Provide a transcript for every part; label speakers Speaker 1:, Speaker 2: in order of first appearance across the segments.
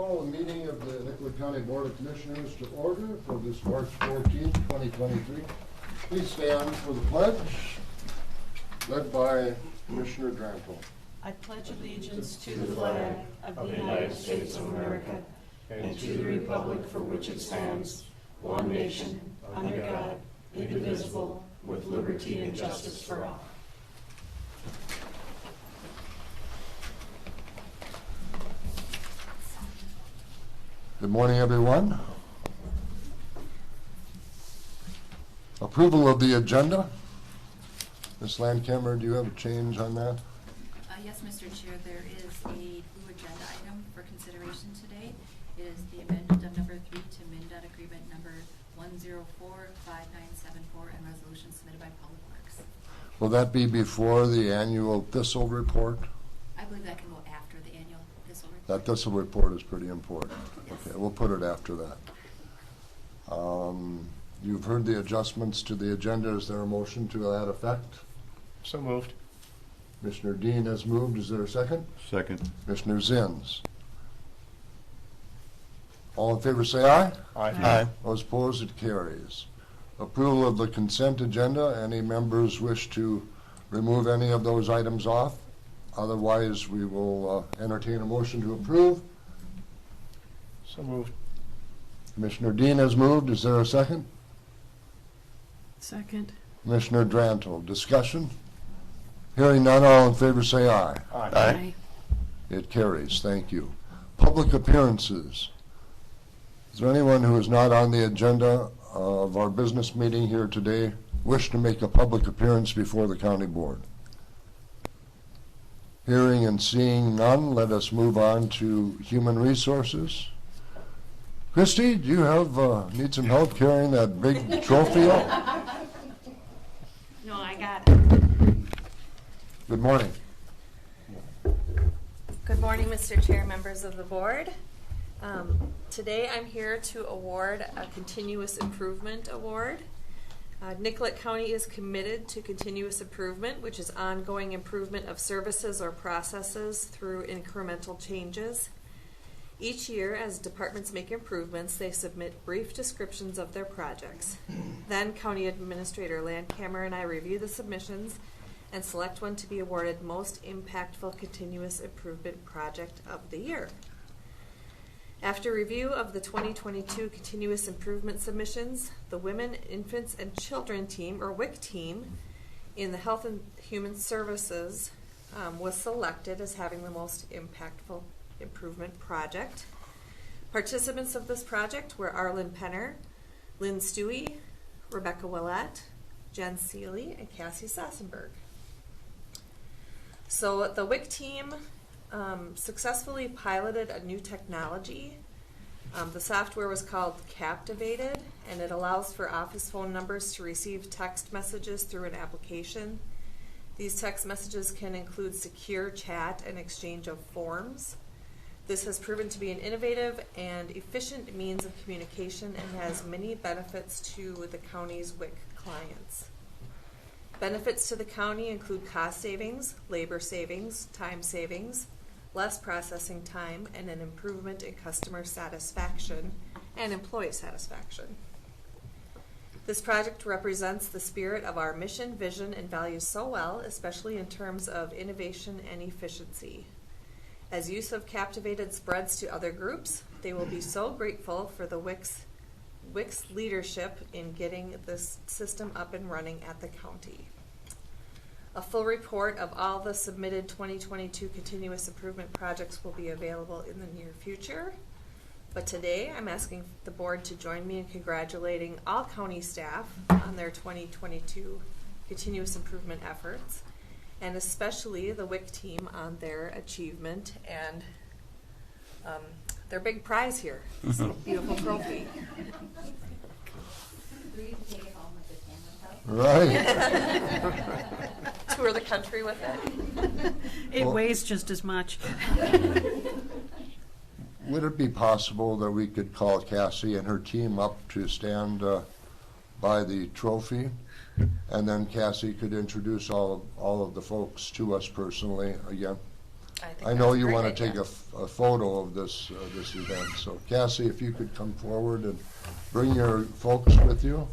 Speaker 1: call a meeting of the Nicollet County Board of Commissioners to order for this March 14th, 2023. Please stand for the pledge, led by Commissioner Drantle.
Speaker 2: I pledge allegiance to the flag of the United States of America and to the republic for which it stands, one nation, under God, indivisible, with liberty and justice for all.
Speaker 1: Good morning, everyone. Approval of the agenda. Ms. Landcamer, do you have a change on that?
Speaker 3: Yes, Mr. Chair, there is a new agenda item for consideration today. It is the amendment of number 3 to MnDOT agreement number 1045974 and resolution submitted by Public Works.
Speaker 1: Will that be before the annual Thistle report?
Speaker 3: I believe that can go after the annual Thistle report.
Speaker 1: That Thistle report is pretty important.
Speaker 3: Yes.
Speaker 1: Okay, we'll put it after that. You've heard the adjustments to the agenda. Is there a motion to that effect?
Speaker 4: So moved.
Speaker 1: Commissioner Dean has moved. Is there a second?
Speaker 4: Second.
Speaker 1: Commissioner Zins. All in favor say aye.
Speaker 4: Aye.
Speaker 1: Those opposed, it carries. Approval of the consent agenda. Any members wish to remove any of those items off? Otherwise, we will entertain a motion to approve.
Speaker 4: So moved.
Speaker 1: Commissioner Dean has moved. Is there a second?
Speaker 2: Second.
Speaker 1: Commissioner Drantle. Discussion? Hearing none, all in favor say aye.
Speaker 4: Aye.
Speaker 1: It carries. Thank you. Public appearances. Is there anyone who is not on the agenda of our business meeting here today wish to make a public appearance before the county board? Hearing and seeing none, let us move on to human resources. Christy, do you have need some help carrying that big trophy up?
Speaker 5: No, I got it.
Speaker 1: Good morning.
Speaker 5: Good morning, Mr. Chair, members of the board. Today I'm here to award a Continuous Improvement Award. Nicollet County is committed to continuous improvement, which is ongoing improvement of services or processes through incremental changes. Each year, as departments make improvements, they submit brief descriptions of their projects. Then County Administrator Landcamer and I review the submissions and select one to be awarded Most Impactful Continuous Improvement Project of the Year. After review of the 2022 Continuous Improvement submissions, the Women, Infants, and Children team, or WIC team, in the Health and Human Services was selected as having the most impactful improvement project. Participants of this project were Arlen Penner, Lynn Stewie, Rebecca Willett, Jen Seeley, and Cassie Sassenberg. So the WIC team successfully piloted a new technology. The software was called Captivated, and it allows for office phone numbers to receive text messages through an application. These text messages can include secure chat and exchange of forms. This has proven to be an innovative and efficient means of communication and has many benefits to the county's WIC clients. Benefits to the county include cost savings, labor savings, time savings, less processing time, and an improvement in customer satisfaction and employee satisfaction. This project represents the spirit of our mission, vision, and values so well, especially in terms of innovation and efficiency. As use of Captivated spreads to other groups, they will be so grateful for the WIC's leadership in getting this system up and running at the county. A full report of all the submitted 2022 continuous improvement projects will be available in the near future. But today I'm asking the board to join me in congratulating all county staff on their 2022 continuous improvement efforts, and especially the WIC team on their achievement and their big prize here, this beautiful trophy.
Speaker 1: Right.
Speaker 5: Tour the country with it.
Speaker 2: It weighs just as much.
Speaker 1: Would it be possible that we could call Cassie and her team up to stand by the trophy, and then Cassie could introduce all of the folks to us personally again?
Speaker 5: think
Speaker 1: I know
Speaker 5: that's a
Speaker 1: you
Speaker 5: great
Speaker 1: want to
Speaker 5: idea.
Speaker 1: take a photo of this event. So Cassie, if you could come forward and bring your folks with you.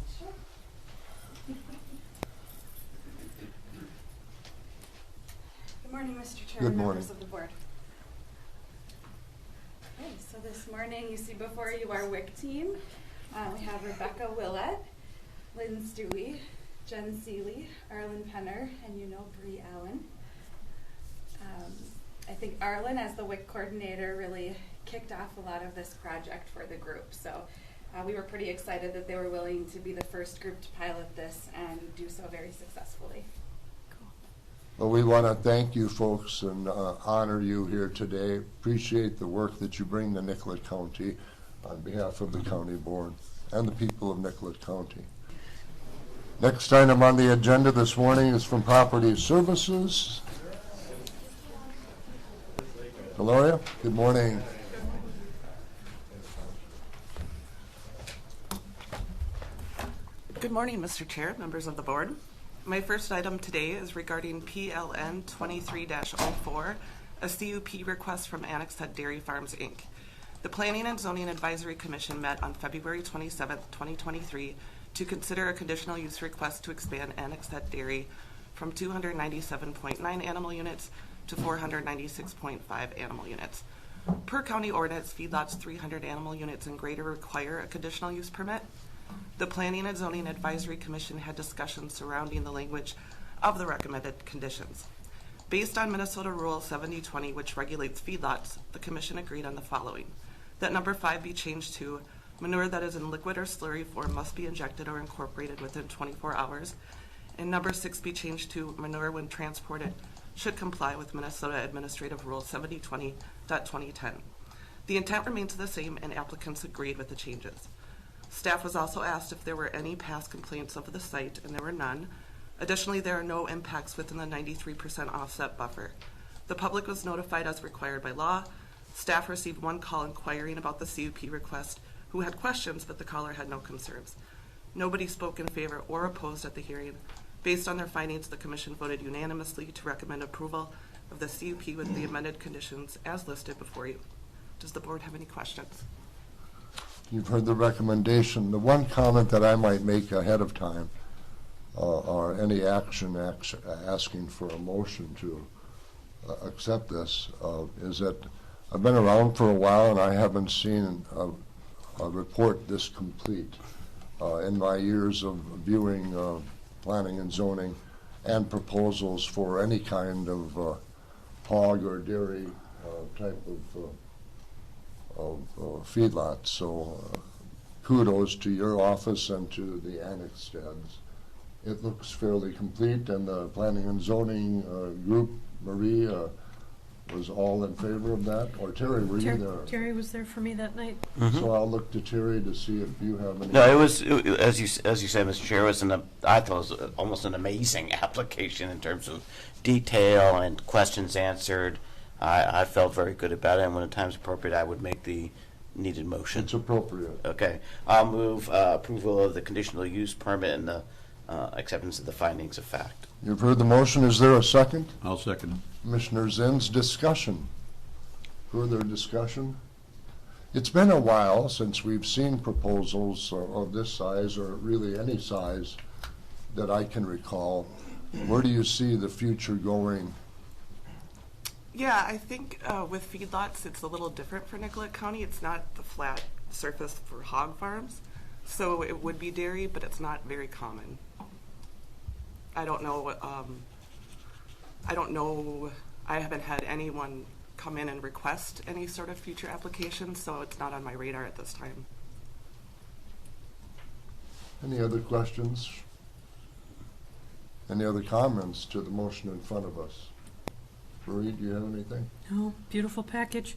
Speaker 6: Good morning, Mr. Chair
Speaker 1: Good
Speaker 6: and
Speaker 1: morning.
Speaker 6: members of the board. Okay, so this morning you see before you our WIC team. We have Rebecca Willett, Lynn Stewie, Jen Seeley, Arlen Penner, and you know Bree Allen. I think Arlen, as the WIC coordinator, really kicked off a lot of this project for the group. So we were pretty excited that they were willing to be the first group to pilot this and do so very successfully.
Speaker 1: Well, we want to thank you folks and honor you here today. Appreciate the work that you bring to Nicollet County on behalf of the county board and the people of Nicollet County. Next item on the agenda this morning is from Property Services. Gloria, good morning.
Speaker 7: Good morning, Mr. Chair, members of the board. My first item today is regarding PLN 23-04, a CUP request from Annexhead Dairy Farms, Inc. The Planning and Zoning Advisory Commission met on February 27, 2023, to consider a conditional use request to expand Annexhead Dairy from 297.9 animal units to 496.5 animal units. Per county ordinance, feedlots 300 animal units and greater require a conditional use permit. The Planning and Zoning Advisory Commission had discussions surrounding the language of the recommended conditions. Based on Minnesota Rule 7020, which regulates feedlots, the Commission agreed on the following: that number 5 be changed to manure that is in liquid or slurry form must be injected or incorporated within 24 hours, and number 6 be changed to manure when transported should comply with Minnesota Administrative Rule 7020.2010. The intent remains the same, and applicants agreed with the changes. Staff was also asked if there were any past complaints of the site, and there were none. Additionally, there are no impacts within the 93% offset buffer. The public was notified as required by law. Staff received one call inquiring about the CUP request who had questions, but the caller had no concerns. Nobody spoke in favor or opposed at the hearing. Based on their findings, the Commission voted unanimously to recommend approval of the CUP with the amended conditions as listed before you. Does the board have any questions?
Speaker 1: You've heard the recommendation. The one comment that I might make ahead of time, or any action asking for a motion to accept this, is that I've been around for a while and I haven't seen a report this complete in my years of viewing planning and zoning and proposals for any kind of hog or dairy type of feedlot. So kudos to your office and to the annexed heads. It looks fairly complete, and the planning and zoning group, Marie, was all in favor of that. Or Terry, were you there?
Speaker 2: Terry was there for me that night.
Speaker 1: So I'll look to Terry to see if you have any.
Speaker 8: No, as you said, Mr. Chair, I thought it was almost an amazing application in terms of detail and questions answered. I felt very good about it, and when the time's appropriate, I would make the needed motion.
Speaker 1: It's appropriate.
Speaker 8: Okay. I'll move approval of the conditional use permit and the acceptance of the findings of fact.
Speaker 1: You've heard the motion. Is there a second?
Speaker 9: I'll second it.
Speaker 1: Commissioner Zinn's discussion. Further discussion? It's been a while since we've seen proposals of this size, or really any size that I can recall. Where do you see the future going?
Speaker 7: Yeah, I think with feedlots, it's a little different for Nicollet County. It's not the flat surface for hog farms. So it would be dairy, but it's not very common. I don't know. I haven't had anyone come in and request any sort of future applications, so it's not on my radar at this time.
Speaker 1: Any other questions? Any other comments to the motion in front of us? Marie, do you have anything?
Speaker 2: Oh, beautiful package.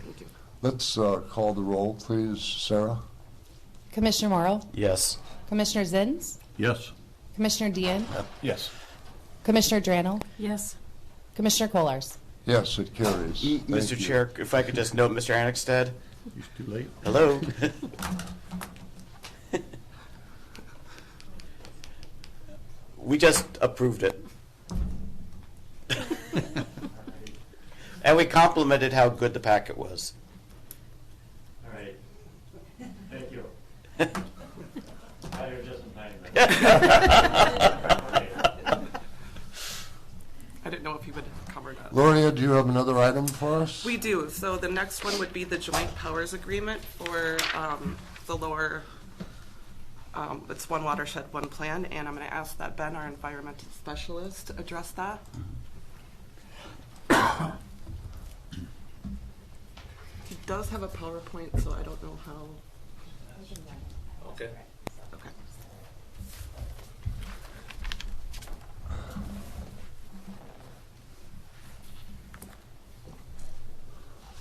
Speaker 7: Thank you.
Speaker 1: Let's call the roll, please. Sarah?
Speaker 10: Commissioner Morrow,
Speaker 8: Yes.
Speaker 10: Commissioner Zins,
Speaker 9: Yes.
Speaker 10: Commissioner Dean,
Speaker 4: Yes.
Speaker 10: Commissioner Drano,
Speaker 2: Yes.
Speaker 10: Commissioner Kolars.
Speaker 1: Yes, it carries. Thank
Speaker 8: Mr.
Speaker 1: you.
Speaker 8: Chair, if I could just note, Mr. Annexstad,
Speaker 9: It's too late.
Speaker 8: hello. We just approved it. And we complimented how good the packet was.
Speaker 9: All right. Thank you. You're just in time then.
Speaker 7: I didn't know if you would cover that.
Speaker 1: Gloria, do you have another item for us?
Speaker 7: We do. So the next one would be the joint powers agreement for the lower, it's one watershed, one plan, and I'm going to ask that Ben, our environmental specialist, address that. He does have a PowerPoint, so I don't know how.
Speaker 9: Okay.
Speaker 7: Okay.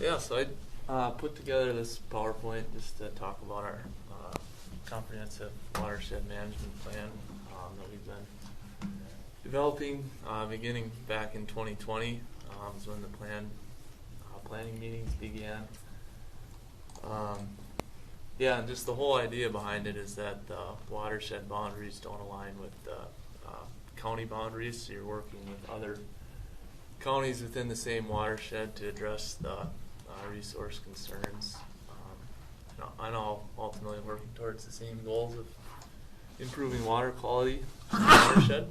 Speaker 11: Yeah, so I put together this PowerPoint just to talk about our comprehensive watershed management plan that we've been developing beginning back in 2020 is when the planning meetings began. Yeah, and just the whole idea behind it is that the watershed boundaries don't align with the county boundaries, so you're working with other counties within the same watershed to address the resource concerns, and all ultimately working towards the same goals of improving water quality in the watershed.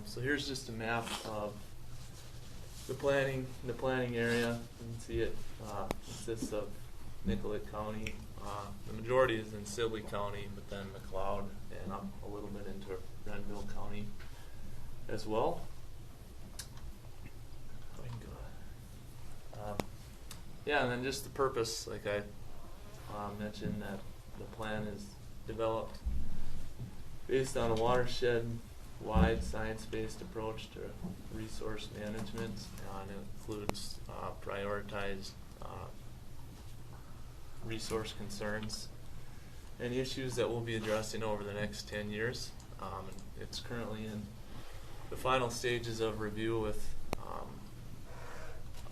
Speaker 11: So here's just a map of the planning area. You can see it consists of Nicollet County. The majority is in Sibley County, but then McLeod and up a little bit into Renville County as well. Yeah, and then just the purpose, like I mentioned, that the plan is developed based on a watershed-wide science-based approach to resource management, and it includes prioritized resource concerns and issues that we'll be addressing over the next 10 years. And it's currently in the final stages of review with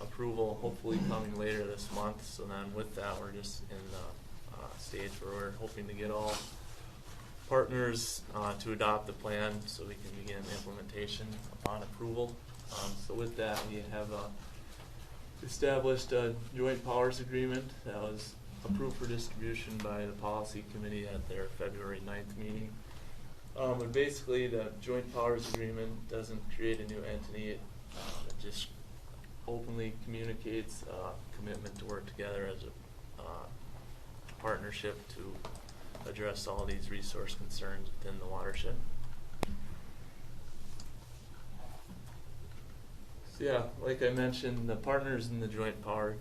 Speaker 11: approval hopefully coming later this month. So then with that, we're just in the stage where we're hoping to get all partners to adopt the plan so we can begin implementation upon approval. So with that, we have established a joint powers agreement that was approved for distribution by the policy committee at their February 9th meeting. But basically, the joint powers agreement doesn't create a new entity. It just openly communicates commitment to work together as a partnership to address all these resource concerns within the watershed. So yeah, like I mentioned, the partners in the joint power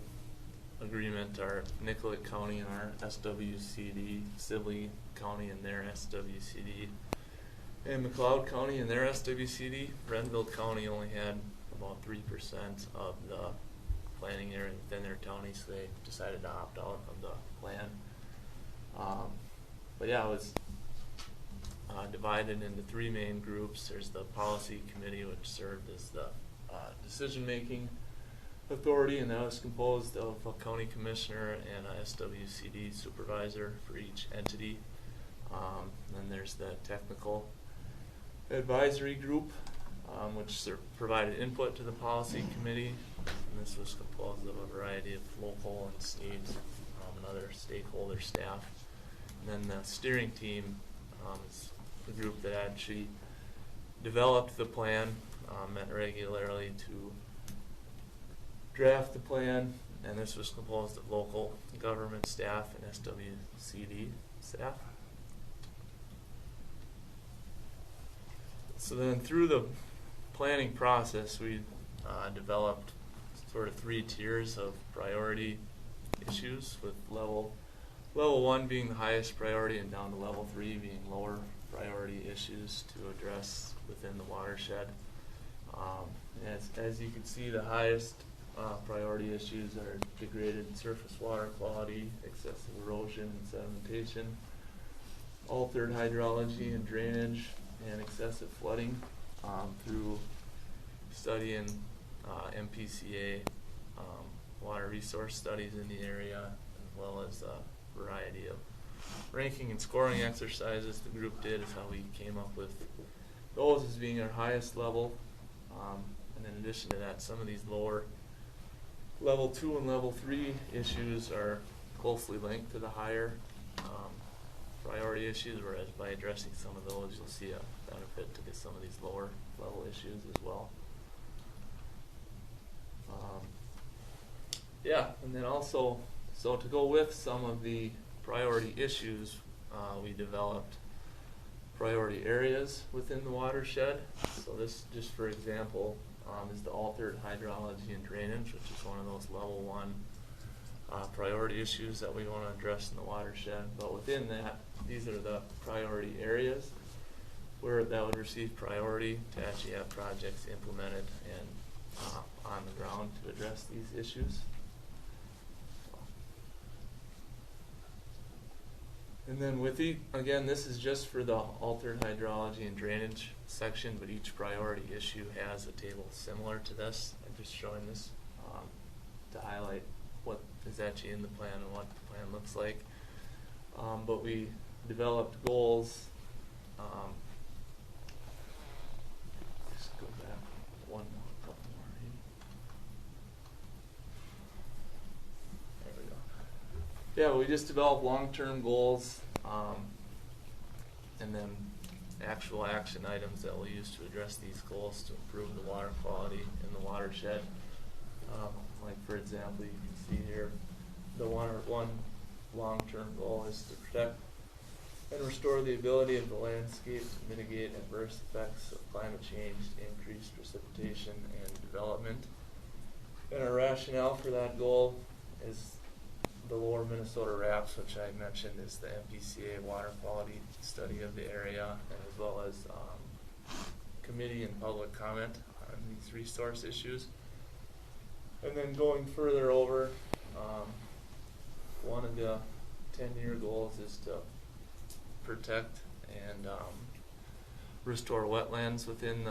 Speaker 11: agreement are Nicollet County and our SWCD, Sibley County and their SWCD, and McLeod County and their SWCD. Renville County only had about 3% of the planning area within their county, so they decided to opt out of the plan. But yeah, it was divided into three main groups. There's the policy committee, which served as the decision-making authority, and that was composed of a county commissioner and a SWCD supervisor for each entity. Then there's the technical advisory group, which provided input to the policy committee, and this was composed of a variety of local and state and other stakeholder staff. And then the steering team is the group that actually developed the plan, met regularly to draft the plan, and this was composed of local government staff and SWCD staff. So then through the planning process, we developed sort of three tiers of priority issues, with level 1 being the highest priority and down to level 3 being lower priority issues to address within the watershed. As you can see, the highest priority issues are degraded surface water quality, excessive erosion and sedimentation, altered hydrology and drainage, and excessive flooding through studying MPCA water resource studies in the area, as well as a variety of ranking and scoring exercises the group did, is how we came up with those as being our highest level. And in addition to that, some of these lower Level 2 and level 3 issues are closely linked to the higher priority issues, whereas by addressing some of those, you'll see a benefit to some of these lower level issues as well. Yeah, and then also, so to go with some of the priority issues, we developed priority areas within the watershed. So this, just for example, is the altered hydrology and drainage, which is one of those level 1 priority issues that we want to address in the watershed. But within that, these are the priority areas where that would receive priority to actually have projects implemented and on the ground to address these issues. And then with again, this is just for the altered hydrology and drainage section, but each priority issue has a table similar to this. I'm just showing this to highlight what is actually in the plan and what the plan looks like. But we developed goals. Just go back one more, couple more. There we go. Yeah, we just developed long-term goals, and then actual action items that we'll use to address these goals to improve the water quality in the watershed. Like for example, you can see here, the one long-term goal is to protect and restore the ability of the landscape to mitigate adverse effects of climate change, increased precipitation and development. And our rationale for that goal is the Lower Minnesota RAPS, which I mentioned is the MPCA water quality study of the area, and as well as committee and public comment on these resource issues. And then going further over, one of the 10-year goals is to protect and restore wetlands within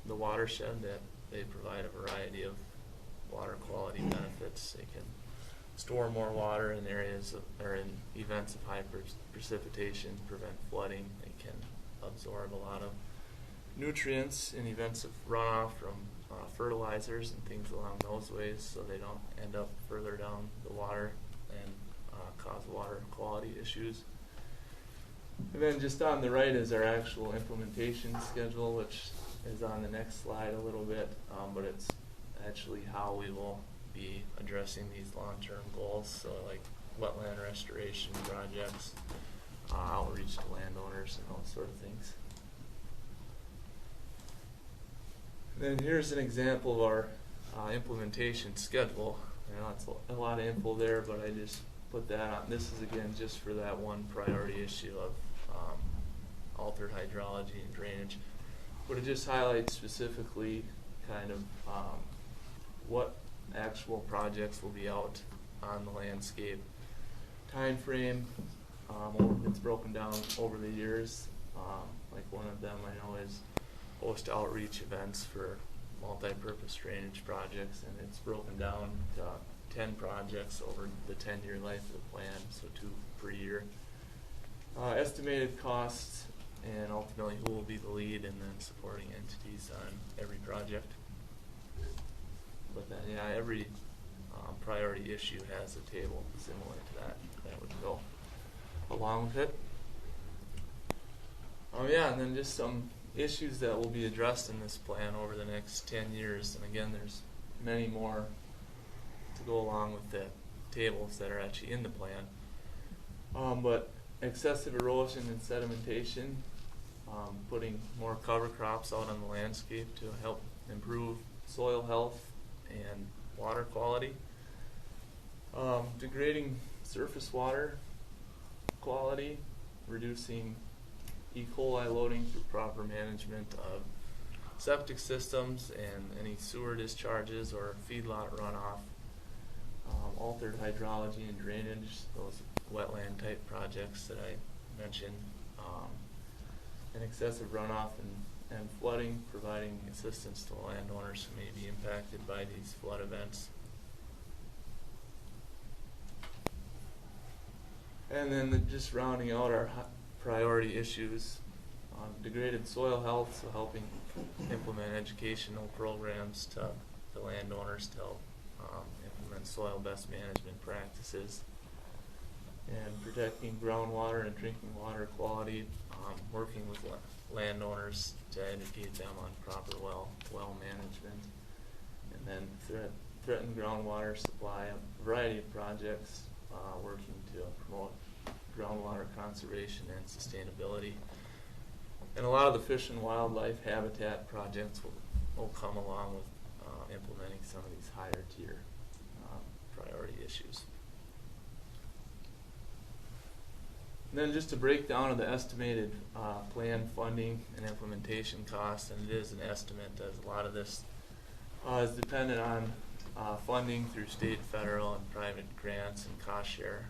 Speaker 11: the watershed. That they provide a variety of water quality benefits. They can store more water in areas or in events of high precipitation, prevent flooding. They can absorb a lot of nutrients in events of runoff from fertilizers and things along those ways, so they don't end up further down the water and cause water quality issues. And then just on the right is our actual implementation schedule, which is on the next slide a little bit, but it's actually how we will be addressing these long-term goals, so like wetland restoration projects, outreach to landowners, and those sort of things. Then here's an example of our implementation schedule. You know, it's a lot of info there, but I just put that on. This is again just for that one priority issue of altered hydrology and drainage. But it just highlights specifically kind of what actual projects will be out on the landscape. Time frame, it's broken down over the years. Like one of them I know is host outreach events for multi-purpose drainage projects, and it's broken down to 10 projects over the 10-year life of the plan, so 2 per year. Estimated costs, and ultimately who will be the lead, and then supporting entities on every project. But then, yeah, every priority issue has a table similar to that would go along with it. Yeah, and then just some issues that will be addressed in this plan over the next 10 years. And again, there's many more to go along with the tables that are actually in the plan. But excessive erosion and sedimentation, putting more cover crops out on the landscape to help improve soil health and water quality. Degrading surface water quality, reducing E. coli loading through proper management of septic systems and any sewer discharges or feedlot runoff. Altered hydrology and drainage, those wetland type projects that I mentioned, and excessive runoff and flooding, providing assistance to landowners who may be impacted by these flood events. And then just rounding out our priority issues, degraded soil health, so helping implement educational programs to the landowners to help implement soil best management practices, and protecting groundwater and drinking water quality, working with landowners to educate them on proper well management, and then threaten groundwater supply, a variety of projects working to promote groundwater conservation and sustainability. And a lot of the fish and wildlife habitat projects will come along with implementing some of these higher tier priority issues. And then just to break down of the estimated plan funding and implementation costs, and it is an estimate as a lot of this is dependent on funding through state, federal, and private grants and cost share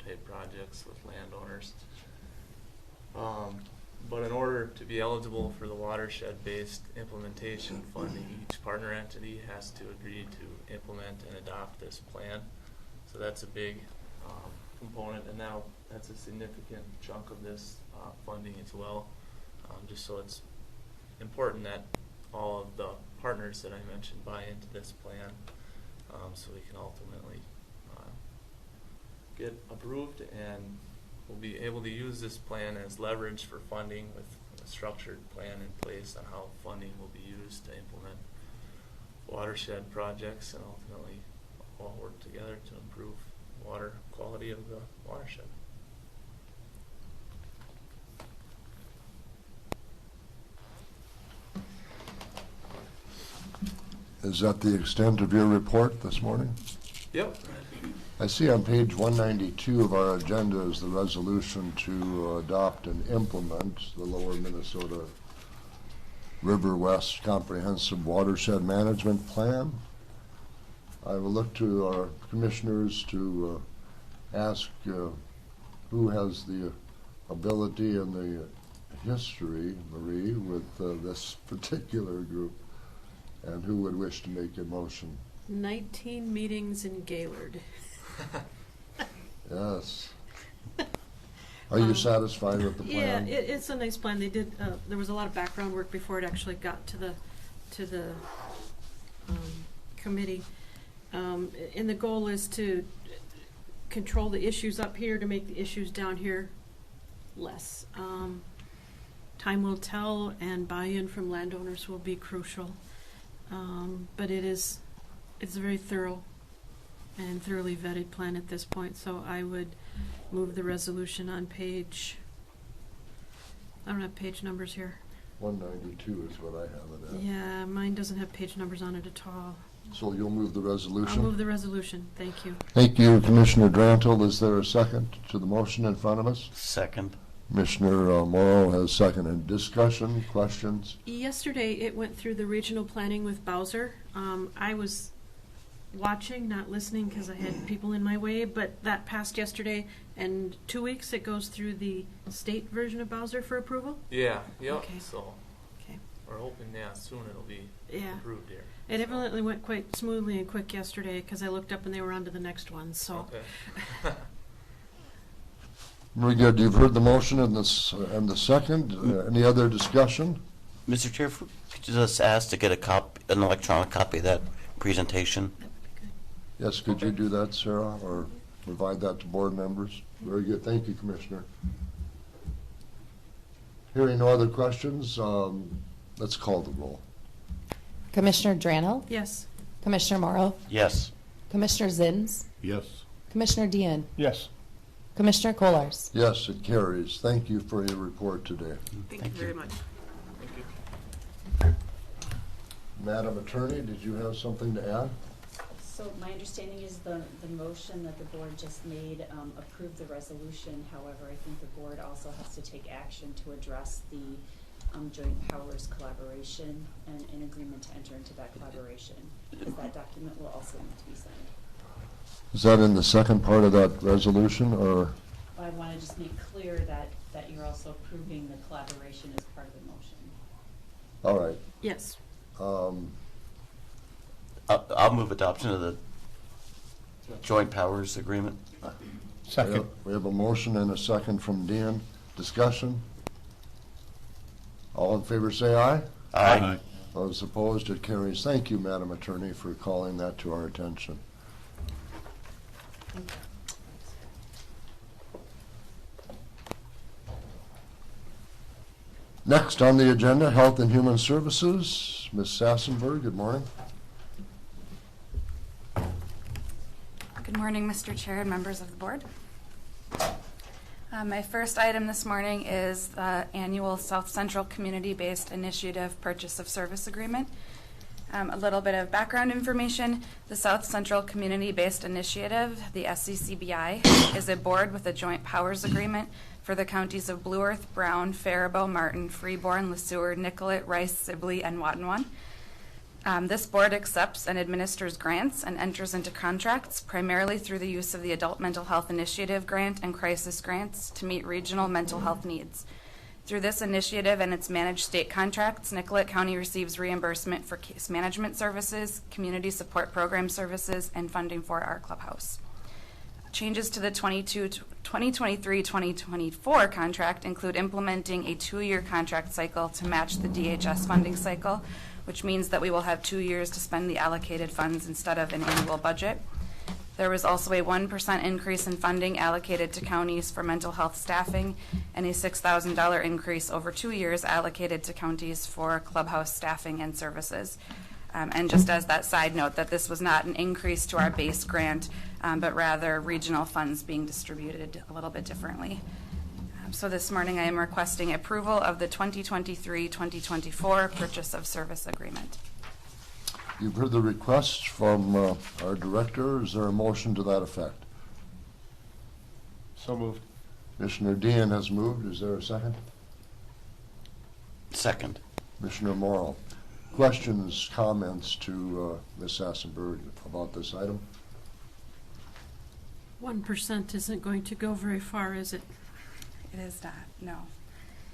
Speaker 11: type projects with landowners. But in order to be eligible for the watershed-based implementation funding, each partner entity has to agree to implement and adopt this plan. So that's a big component, and now that's a significant chunk of this funding as well. Just so it's important that all of the partners that I mentioned buy into this plan, so we can ultimately get approved, and we'll be able to use this plan as leverage for funding with a structured plan in place on how funding will be used to implement watershed projects, and ultimately all work together to improve water quality of the watershed.
Speaker 1: Is that the extent of your report this morning?
Speaker 11: Yep.
Speaker 1: I see on page 192 of our agenda is the resolution to adopt and implement the Lower Minnesota River West Comprehensive Watershed Management Plan. I will look to our commissioners to ask who has the ability and the history, Marie, with this particular group, and who would wish to make a motion.
Speaker 2: 19 meetings in Gaylord.
Speaker 1: Yes. Are you satisfied with the plan?
Speaker 2: Yeah, it's a nice plan. They did. There was a lot of background work before it actually got to the committee, and the goal is to control the issues up here to make the issues down here less. Time will tell, and buy-in from landowners will be crucial. But it's a very thorough and thoroughly vetted plan at this point, so I would move the resolution on page, I don't have page numbers here.
Speaker 1: 192 is what I have it at.
Speaker 2: Yeah, mine doesn't have page numbers on it at all.
Speaker 1: So you'll move the resolution?
Speaker 2: I'll move the resolution, thank you.
Speaker 1: Thank you, Commissioner Drantle. Is there a second to the motion in front of us?
Speaker 8: Second.
Speaker 1: Commissioner Morrow has seconded. Discussion, questions?
Speaker 2: Yesterday, it went through the regional planning with Bowser. I was watching, not listening, because I had people in my way, but that passed yesterday, and 2 weeks it goes through the state version of Bowser for approval?
Speaker 11: Yeah, yep.
Speaker 2: Okay.
Speaker 11: So
Speaker 2: Okay.
Speaker 11: we're hoping, soon it'll be approved here.
Speaker 2: It evidently went quite smoothly and quick yesterday, because I looked up and they were on to the next one, so.
Speaker 11: Okay.
Speaker 1: Very good. You've heard the motion and the second. Any other discussion?
Speaker 8: Mr. Chair, could you just ask to get an electronic copy of that presentation?
Speaker 2: That would be good.
Speaker 1: Yes, could you do that, Sarah, or provide that to board members? Very good. Thank you, Commissioner. Hearing no other questions, let's call the roll.
Speaker 10: Commissioner Drano,
Speaker 2: Yes.
Speaker 10: Commissioner Morrow,
Speaker 8: Yes.
Speaker 10: Commissioner Zins,
Speaker 4: Yes.
Speaker 10: Commissioner Dean,
Speaker 4: Yes.
Speaker 10: Commissioner Kolars.
Speaker 1: Yes, it carries. Thank you for your report today.
Speaker 7: Thank you very much.
Speaker 11: Thank you.
Speaker 1: Madam Attorney, did you have something to add?
Speaker 12: So my understanding is the motion that the board just made approved the resolution. However, I think the board also has to take action to address the joint powers collaboration and an agreement to enter into that collaboration, because that document will also need to be signed.
Speaker 1: Is that in the second part of that resolution, or?
Speaker 12: I want to just make clear that you're also approving the collaboration as part of the motion.
Speaker 1: All right.
Speaker 2: Yes.
Speaker 8: I'll move adoption of the joint powers agreement.
Speaker 4: Second.
Speaker 1: We have a motion and a second from Dean. Discussion? All in favor say aye.
Speaker 8: Aye.
Speaker 1: Those opposed, it carries. Thank you, Madam Attorney, for calling that to our attention. Next on the agenda, Health and Human Services. Ms. Sassenberg, good morning.
Speaker 6: Good morning, Mr. Chair and members of the board. My first item this morning is the annual South Central Community-Based Initiative Purchase of Service Agreement. A little bit of background information. The South Central Community-Based Initiative, the SCCBI, is a board with a joint powers agreement for the counties of Blue Earth, Brown, Faribault, Martin, Freeborn, LeSueur, Nicollet, Rice, Sibley, and Watonwan. This board accepts and administers grants and enters into contracts primarily through the use of the Adult Mental Health Initiative Grant and Crisis Grants to meet regional mental health needs. Through this initiative and its managed state contracts, Nicollet County receives reimbursement for case management services, community support program services, and funding for our clubhouse. Changes to the 2023-2024 contract include implementing a 2-year contract cycle to match the DHS funding cycle, which means that we will have 2 years to spend the allocated funds instead of an annual budget. There was also a 1% increase in funding allocated to counties for mental health staffing and a $6,000 increase over 2 years allocated to counties for clubhouse staffing and services. And just as that side note, that this was not an increase to our base grant, but rather regional funds being distributed a little bit differently. So this morning I am requesting approval of the 2023-2024 Purchase of Service Agreement.
Speaker 1: You've heard the request from our director. Is there a motion to that effect?
Speaker 4: So moved.
Speaker 1: Commissioner Dean has moved. Is there a second?
Speaker 8: Second.
Speaker 1: Commissioner Morrow. Questions, comments to Ms. Sassenberg about this item?
Speaker 2: 1% isn't going to go very far, is it?
Speaker 6: It is not, no.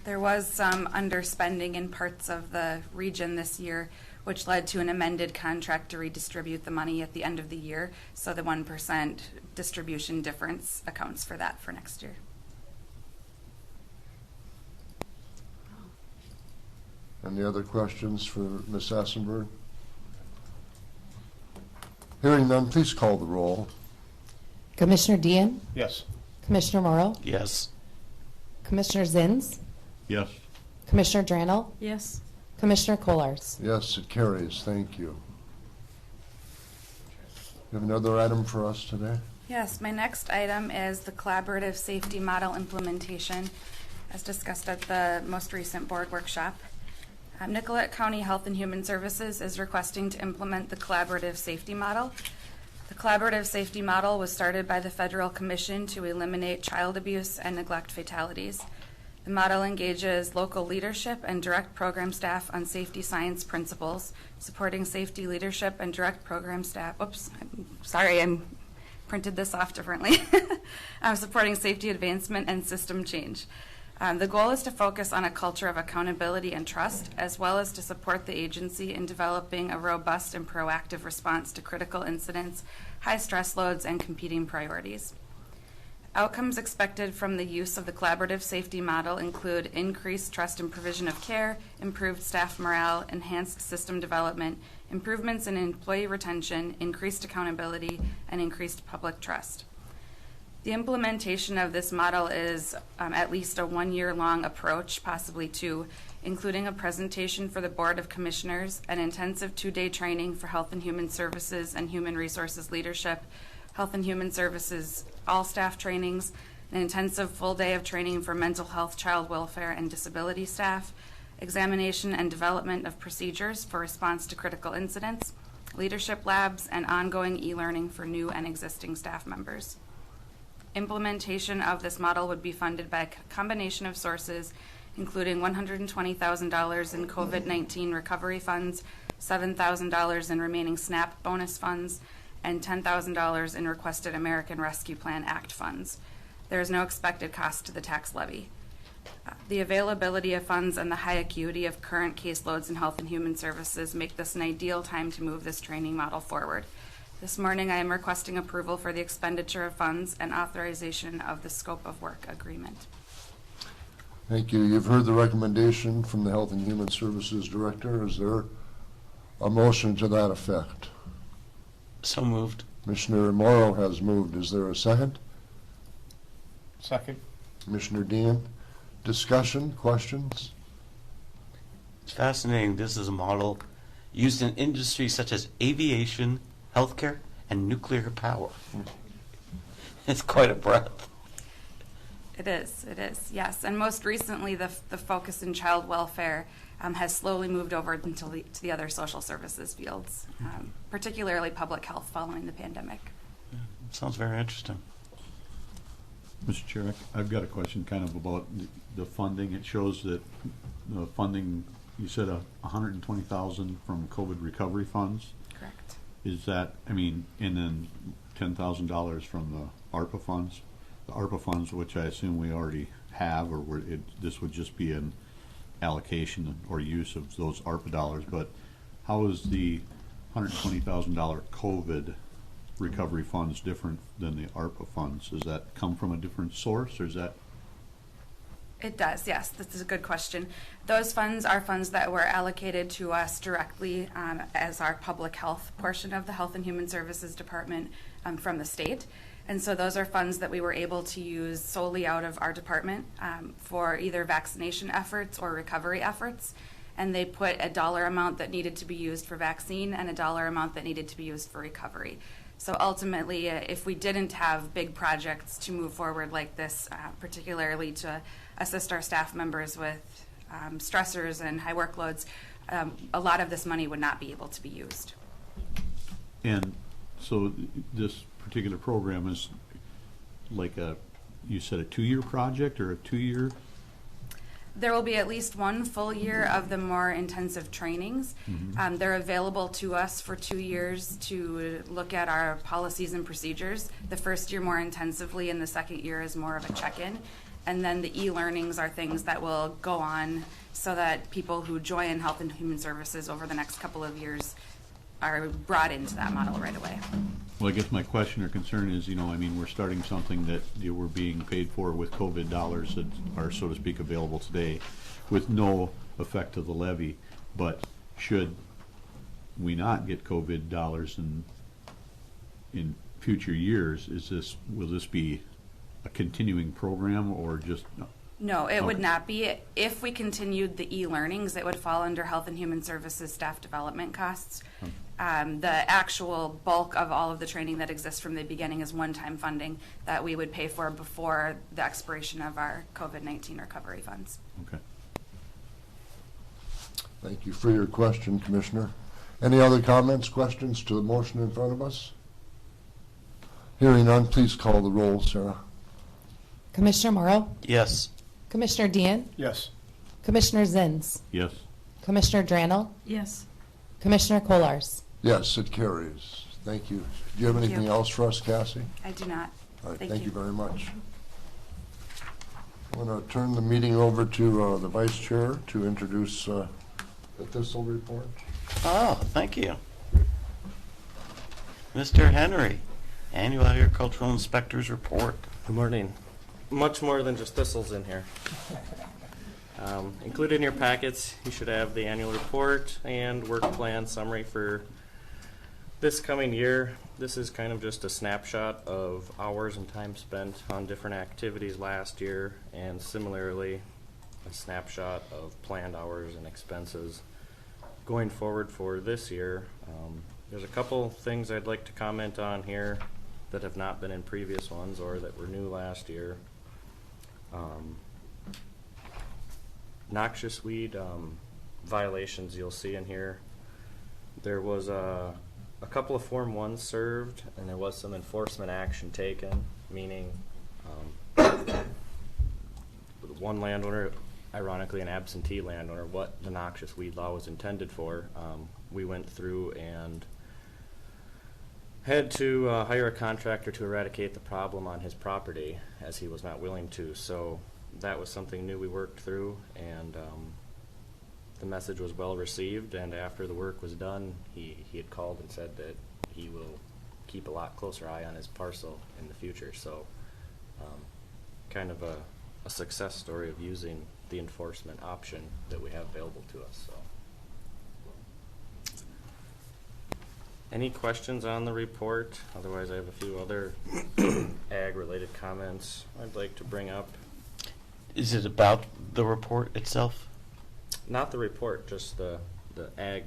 Speaker 6: There was some underspending in parts of the region this year, which led to an amended contract to redistribute the money at the end of the year. So the 1% distribution difference accounts for that for next year.
Speaker 1: Any other questions for Ms. Sassenberg? Hearing none, please call the roll.
Speaker 10: Commissioner Dean?
Speaker 4: Yes.
Speaker 10: Commissioner Morrow?
Speaker 8: Yes.
Speaker 10: Commissioner Zins?
Speaker 9: Yes.
Speaker 10: Commissioner Drannell?
Speaker 2: Yes.
Speaker 10: Commissioner Kolars?
Speaker 1: Yes, it carries. Thank you. You have another item for us today?
Speaker 6: Yes, my next item is the collaborative safety model implementation, as discussed at the most recent board workshop. Nicollet County Health and Human Services is requesting to implement the collaborative safety model. The collaborative safety model was started by the Federal Commission to eliminate child abuse and neglect fatalities. The model engages local leadership and direct program staff on safety science principles, supporting safety leadership and direct program staff. Oops, sorry, I printed this off differently. Supporting safety advancement and system change. The goal is to focus on a culture of accountability and trust, as well as to support the agency in developing a robust and proactive response to critical incidents, high stress loads, and competing priorities. Outcomes expected from the use of the collaborative safety model include increased trust in provision of care, improved staff morale, enhanced system development, improvements in employee retention, increased accountability, and increased public trust. The implementation of this model is at least a 1-year-long approach, possibly 2, including a presentation for the Board of Commissioners, an intensive 2-day training for Health and Human Services and Human Resources leadership, Health and Human Services all staff trainings, an intensive full day of training for mental health, child welfare, and disability staff, examination and development of procedures for response to critical incidents, leadership labs, and ongoing e-learning for new and existing staff members. Implementation of this model would be funded by a combination of sources, including $120,000 in COVID-19 recovery funds, $7,000 in remaining SNAP bonus funds, and $10,000 in requested American Rescue Plan Act funds. There is no expected cost to the tax levy. The availability of funds and the high acuity of current caseloads in Health and Human Services make this an ideal time to move this training model forward. This morning, I am requesting approval for the expenditure of funds and authorization of the scope of work agreement.
Speaker 1: Thank you. You've heard the recommendation from the Health and Human Services Director. Is there a motion to that effect?
Speaker 8: So moved.
Speaker 1: Commissioner Morrow has moved. Is there a second?
Speaker 4: Second.
Speaker 1: Commissioner Dean, discussion, questions?
Speaker 8: It's fascinating. This is a model used in industries such as aviation, healthcare, and nuclear power. It's quite a breadth.
Speaker 6: It is, yes. And most recently, the focus in child welfare has slowly moved over to the other social services fields, particularly public health following the pandemic.
Speaker 8: Sounds very interesting.
Speaker 13: Mr. Chair, I've got a question kind of about the funding. It shows that the funding, you said $120,000 from COVID recovery funds.
Speaker 6: Correct.
Speaker 13: Is that, I mean, and then $10,000 from the ARPA funds? The ARPA funds, which I assume we already have, or this would just be an allocation or use of those ARPA dollars. But how is the $120,000 COVID recovery funds different than the ARPA funds? Does that come from a different source, or is that?
Speaker 6: It does, yes. This is a good question. Those funds are funds that were allocated to us directly as our public health portion of the Health and Human Services Department from the state. And so those are funds that we were able to use solely out of our department for either vaccination efforts or recovery efforts. And they put a dollar amount that needed to be used for vaccine and a dollar amount that needed to be used for recovery. So ultimately, if we didn't have big projects to move forward like this, particularly to assist our staff members with stressors and high workloads, a lot of this money would not be able to be used.
Speaker 13: And so this particular program is like you said, a 2-year project or a 2-year?
Speaker 6: There will be at least one full year of the more intensive trainings.
Speaker 13: Mm-hmm.
Speaker 6: They're available to us for 2 years to look at our policies and procedures. The first year more intensively, and the second year is more of a check-in. And then the e-learnings are things that will go on so that people who join Health and Human Services over the next couple of years are brought into that model right away.
Speaker 13: Well, I guess my question or concern is, I mean, we're starting something that we're being paid for with COVID dollars that are, so to speak, available today with no effect to the levy. But should we not get COVID dollars in future years, will this be a continuing program or just?
Speaker 6: No, it would not be. If we continued the e-learnings, it would fall under Health and Human Services staff development costs. The actual bulk of all of the training that exists from the beginning is one-time funding that we would pay for before the expiration of our COVID-19 recovery funds.
Speaker 13: Okay.
Speaker 1: Thank you for your question, Commissioner. Any other comments, questions to the motion in front of us? Hearing none, please call the roll, Sarah.
Speaker 10: Commissioner Morrow?
Speaker 8: Yes.
Speaker 10: Commissioner Dean?
Speaker 4: Yes.
Speaker 10: Commissioner Zins?
Speaker 13: Yes.
Speaker 10: Commissioner Drannell?
Speaker 2: Yes.
Speaker 10: Commissioner Kolars?
Speaker 1: Yes, it carries. Thank you. Do you have anything else for us, Cassie?
Speaker 6: I do not.
Speaker 1: All right,
Speaker 6: Thank
Speaker 1: you very much. I want to turn the meeting over to the Vice Chair to introduce the Thistle report.
Speaker 8: Oh, thank you. Mr. Henry, Annual Agricultural Inspector's Report.
Speaker 14: Good morning. Much more than just thistles in here. Included in your packets, you should have the annual report and work plan summary for this coming year. This is kind of just a snapshot of hours and time spent on different activities last year, and similarly a snapshot of planned hours and expenses going forward for this year. There's a couple things I'd like to comment on here that have not been in previous ones or that were new last year. Noxious weed violations you'll see in here. There was a couple of Form 1s served, and there was some enforcement action taken, meaning one landowner, ironically an absentee landowner, what the noxious weed law was intended for. We went through and had to hire a contractor to eradicate the problem on his property, as he was not willing to. So that was something new we worked through, and the message was well received. And after the work was done, he had called and said that he will keep a lot closer eye on his parcel in the future. So kind of a success story of using the enforcement option that we have available to us. So Any questions on the report? Otherwise, I have a few other ag-related comments I'd like to bring up.
Speaker 8: Is it about the report itself?
Speaker 14: Not the report, just the ag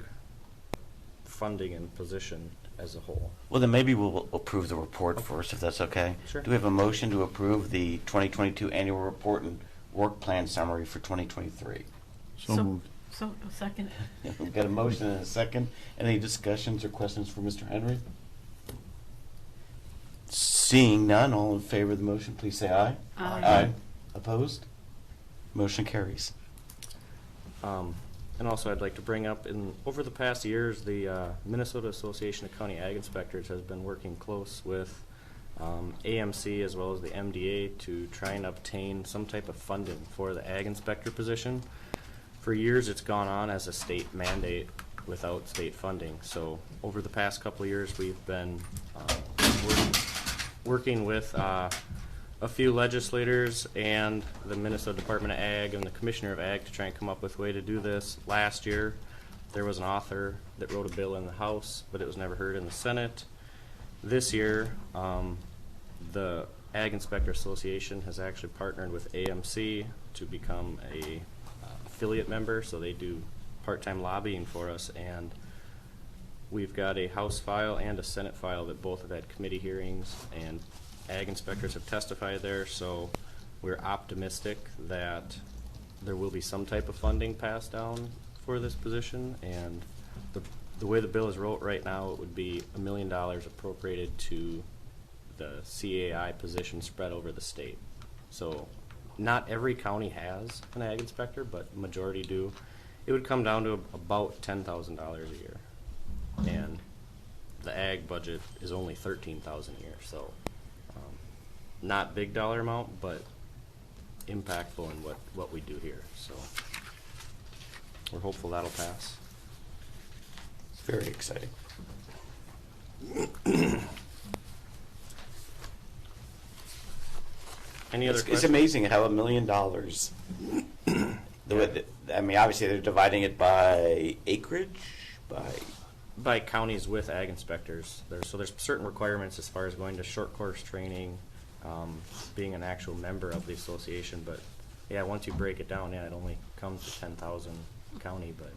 Speaker 14: funding and position as a whole.
Speaker 8: Well, then maybe we'll approve the report first, if that's okay.
Speaker 14: Sure.
Speaker 8: Do we have a motion to approve the 2022 annual report and work plan summary for 2023?
Speaker 13: So moved.
Speaker 2: So, second.
Speaker 8: We've got a motion and a second. Any discussions or questions for Mr. Henry? Seeing none, all in favor of the motion, please say aye.
Speaker 2: Aye.
Speaker 8: Opposed? Motion carries.
Speaker 14: And also, I'd like to bring up, over the past years, the Minnesota Association of County Ag Inspectors has been working close with AMC as well as the MDA to try and obtain some type of funding for the ag inspector position. For years, it's gone on as a state mandate without state funding. So over the past couple of years, we've been working with a few legislators and the Minnesota Department of Ag and the Commissioner of Ag to try and come up with a way to do this. Last year, there was an author that wrote a bill in the House, but it was never heard in the Senate. This year, the Ag Inspector Association has actually partnered with AMC to become a affiliate member, so they do part-time lobbying for us, and we've got a House file and a Senate file that both have had committee hearings, and ag inspectors have testified there, so we're optimistic that there will be some type of funding passed down for this position. And the way the bill is wrote right now, it would be $1 million appropriated to the CAI position spread over the state. So not every county has an ag inspector, but majority do. It would come down to about $10,000 a year, and the ag budget is only $13,000 a year. So not big dollar amount, but impactful in what we do here. So we're hopeful that'll pass.
Speaker 8: Very exciting.
Speaker 14: Any other questions?
Speaker 8: It's amazing how $1 million, I mean, obviously they're dividing it by acreage,
Speaker 14: by counties with ag inspectors. So there's certain requirements as far as going to short course training, being an actual member of the association. But yeah, once you break it down, yeah, it only comes to 10,000 county, but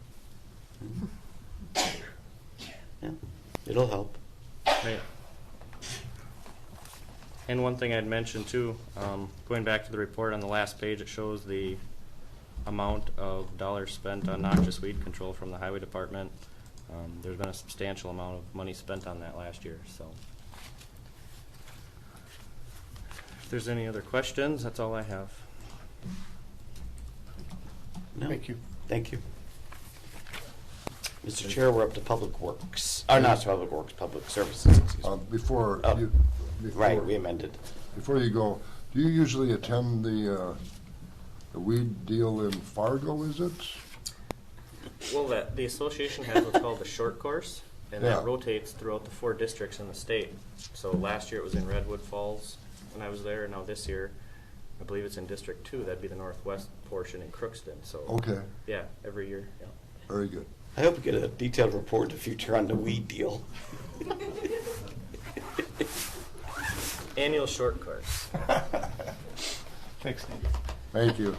Speaker 8: yeah, it'll help.
Speaker 14: right. And one thing I'd mention too, going back to the report on the last page, it shows the amount of dollars spent on noxious weed control from the highway department. There's been a substantial amount of money spent on that last year. So if there's any other questions, that's all I have.
Speaker 8: No.
Speaker 4: Thank you.
Speaker 8: Thank you. Mr. Chair, we're up to Public Works. Or not Public Works, Public Services, excuse me.
Speaker 1: Before
Speaker 8: Right, we amended.
Speaker 1: Before you go, do you usually attend the weed deal in Fargo, is it?
Speaker 14: Well, the association has what's called the short course, and
Speaker 1: Yeah.
Speaker 14: that rotates throughout the 4 districts in the state. So last year it was in Redwood Falls when I was there, and now this year I believe it's in District 2. That'd be the northwest portion in Crookston. So
Speaker 1: Okay,
Speaker 14: yeah, every year. Yeah.
Speaker 1: very good.
Speaker 8: I hope we get a detailed report in the future on the weed deal.
Speaker 14: Annual short course.
Speaker 4: Thanks, Steve.
Speaker 1: Thank you.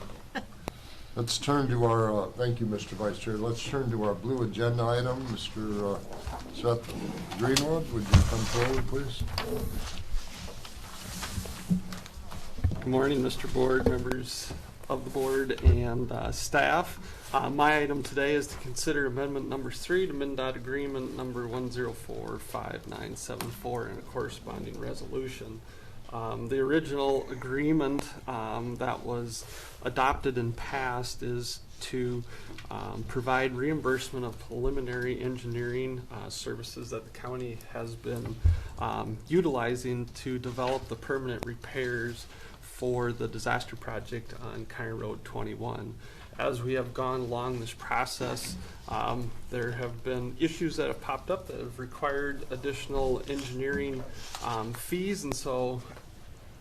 Speaker 1: Let's turn to our, thank you, Mr. Vice Chair. Let's turn to our blue agenda item. Mr. Seth Greenwood, would you come forward, please?
Speaker 15: Good morning, Mr. Board, members of the board, and staff. My item today is to consider amendment number 3 to MnDOT agreement number 1045974 and a corresponding resolution. The original agreement that was adopted and passed is to provide reimbursement of preliminary engineering services that the county has been utilizing to develop the permanent repairs for the disaster project on County Road 21. As we have gone along this process, there have been issues that have popped up that have required additional engineering fees, and so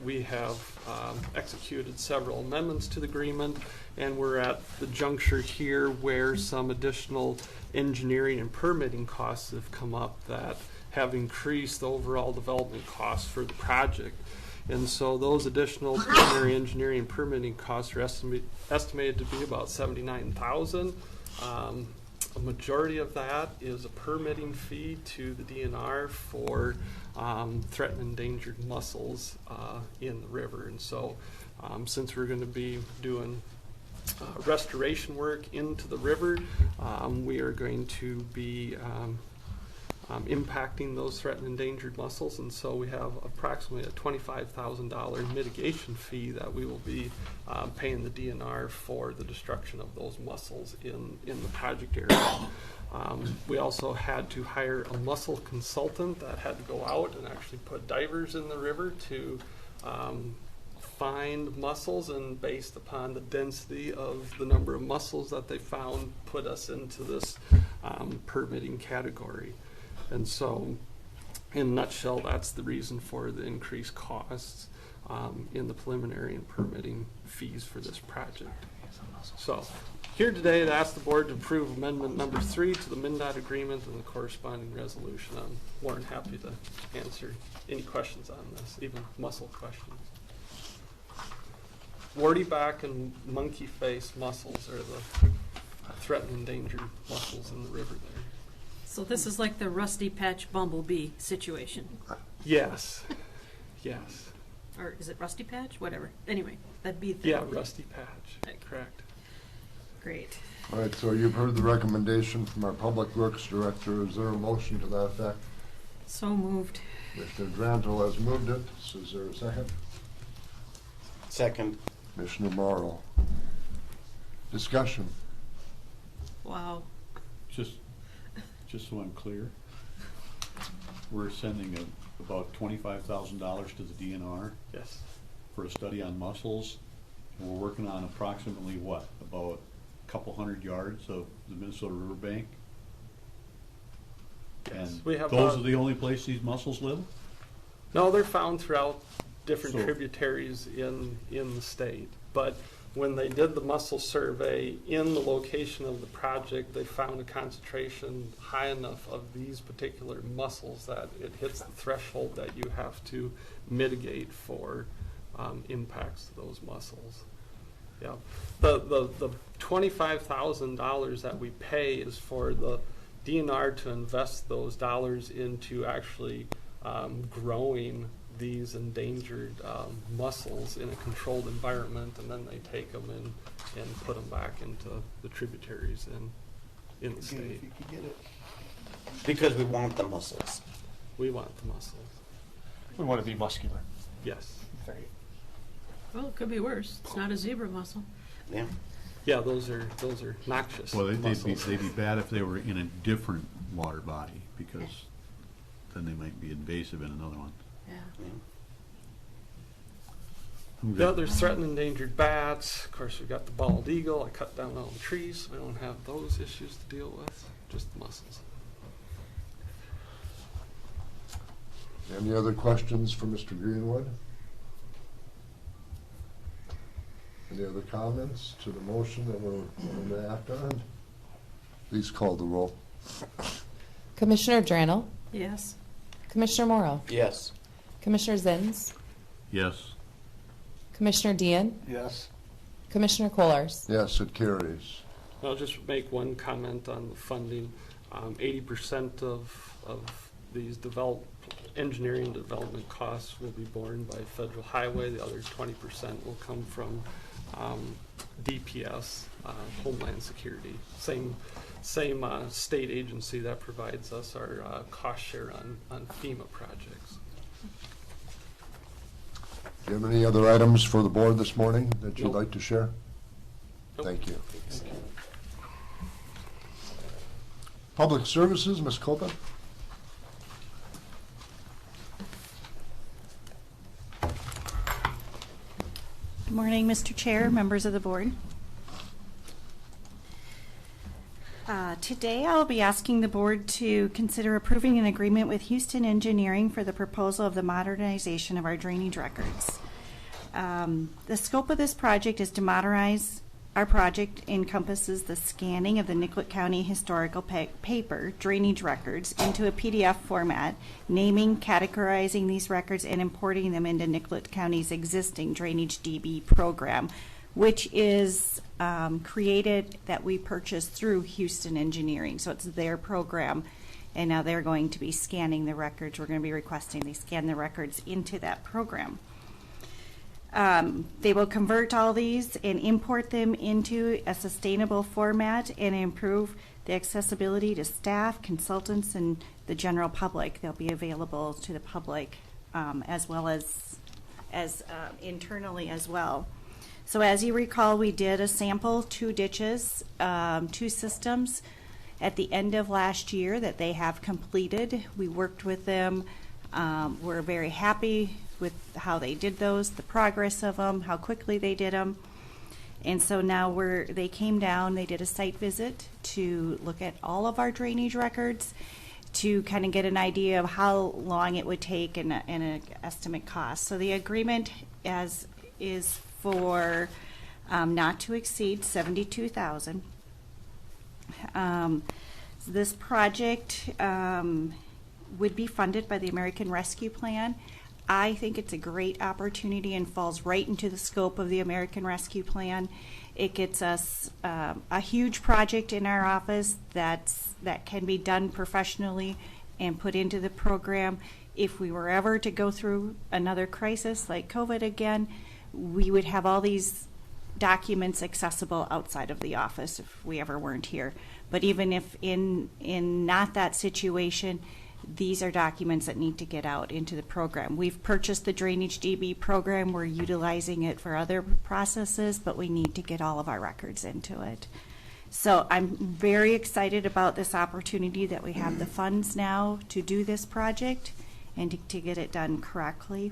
Speaker 15: we have executed several amendments to the agreement, and we're at the juncture here where some additional engineering and permitting costs have come up that have increased the overall development costs for the project. And so those additional preliminary engineering and permitting costs are estimated to be about $79,000. A majority of that is a permitting fee to the DNR for threatened and endangered mussels in the river. And so since we're going to be doing restoration work into the river, we are going to be impacting those threatened and endangered mussels, and so we have approximately a $25,000 mitigation fee that we will be paying the DNR for the destruction of those mussels in the project area. We also had to hire a mussel consultant that had to go out and actually put divers in the river to find mussels, and based upon the density of the number of mussels that they found, put us into this permitting category. And so, in a nutshell, that's the reason for the increased costs in the preliminary and permitting fees for this project. So, here today to ask the board to approve amendment number 3 to the MnDOT agreement and the corresponding resolution. I'm more than happy to answer any questions on this, even mussel questions. Wartyback and monkey face mussels are the threatened and endangered mussels in the river there.
Speaker 2: So this is like the rusty patch bumblebee situation.
Speaker 15: Yes. Yes.
Speaker 2: Or is it rusty patch? Whatever. Anyway, that bee thing.
Speaker 15: Yeah, rusty patch. Correct.
Speaker 2: Great.
Speaker 1: All right, so you've heard the recommendation from our Public Works Director. Is there a motion to that effect?
Speaker 2: So moved.
Speaker 1: Commissioner Drantle has moved it. So is there a second?
Speaker 8: Second.
Speaker 1: Commissioner Morrow. Discussion.
Speaker 2: Wow.
Speaker 13: Just so I'm clear, we're sending about $25,000 to the DNR.
Speaker 15: Yes.
Speaker 13: For a study on mussels, and we're working on approximately what, about a couple hundred yards of the Minnesota riverbank.
Speaker 15: Yes.
Speaker 13: And
Speaker 15: we have
Speaker 13: those are the only places these mussels live?
Speaker 15: No, they're found throughout different
Speaker 13: So-
Speaker 15: tributaries in the state. But when they did the mussel survey in the location of the project, they found a concentration high enough of these particular mussels that it hits the threshold that you have to mitigate for impacts to those mussels. Yeah, the $25,000 that we pay is for the DNR to invest those dollars into actually growing these endangered mussels in a controlled environment, and then they take them and put them back into the tributaries in the state.
Speaker 4: If you could get it.
Speaker 8: Because we want the mussels.
Speaker 15: We want the mussels.
Speaker 4: We want to be muscular.
Speaker 15: Yes.
Speaker 4: Right.
Speaker 2: Well, it could be worse. It's not a zebra mussel.
Speaker 8: Yeah.
Speaker 15: Yeah, those are noxious
Speaker 13: Well, they'd
Speaker 15: mussels.
Speaker 13: be bad if they were in a different water body, because then they might be invasive in another one.
Speaker 2: Yeah.
Speaker 15: Yeah, there's threatened endangered bats. Of course, we've got the bald eagle. I cut down all the trees, so we don't have those issues to deal with. Just the mussels.
Speaker 1: Any other questions for Mr. Greenwood? Any other comments to the motion that we're going to act on? Please call the roll.
Speaker 10: Commissioner Drantle,
Speaker 2: Yes.
Speaker 10: Commissioner Morrow,
Speaker 8: Yes.
Speaker 10: Commissioner Zins,
Speaker 13: Yes.
Speaker 10: Commissioner Dean,
Speaker 4: Yes.
Speaker 10: Commissioner Kollars.
Speaker 1: Yes, it carries.
Speaker 15: I'll just make one comment on the funding. 80% of these engineering and development costs will be borne by Federal Highway. The other 20% will come from DPS, Homeland Security. Same state agency that provides us our cost share on FEMA projects.
Speaker 1: Do you have any other items for the board this morning that you'd
Speaker 15: Nope.
Speaker 1: like to share?
Speaker 15: Nope.
Speaker 1: Thank you. Public Services, Ms. Copa?
Speaker 16: Good morning, Mr. Chair, members of the board. Today I'll be asking the board to consider approving an agreement with Houston Engineering for the proposal of the modernization of our drainage records. The scope of this project is to modernize Our project encompasses the scanning of the Nicollet County historical paper drainage records into a PDF format, naming, categorizing these records, and importing them into Nicollet County's existing drainage DB program, which is created that we purchased through Houston Engineering. So it's their program, and now they're going to be scanning the records. We're going to be requesting they scan the records into that program. They will convert all these and import them into a sustainable format and improve the accessibility to staff, consultants, and the general public. They'll be available to the public as well as internally as well. So as you recall, we did a sample 2 ditches, 2 systems at the end of last year that they have completed. We worked with them. We're very happy with how they did those, the progress of them, how quickly they did them. And so now they came down, they did a site visit to look at all of our drainage records to kind of get an idea of how long it would take and an estimate cost. So the agreement is for not to exceed $72,000. This project would be funded by the American Rescue Plan. I think it's a great opportunity and falls right into the scope of the American Rescue Plan. It gets us a huge project in our office that can be done professionally and put into the program. If we were ever to go through another crisis like COVID again, we would have all these documents accessible outside of the office if we ever weren't here. But even if in not that situation, these are documents that need to get out into the program. We've purchased the Drainage DB program. We're utilizing it for other processes, but we need to get all of our records into it. So I'm very excited about this opportunity that we have the funds now to do this project and to get it done correctly.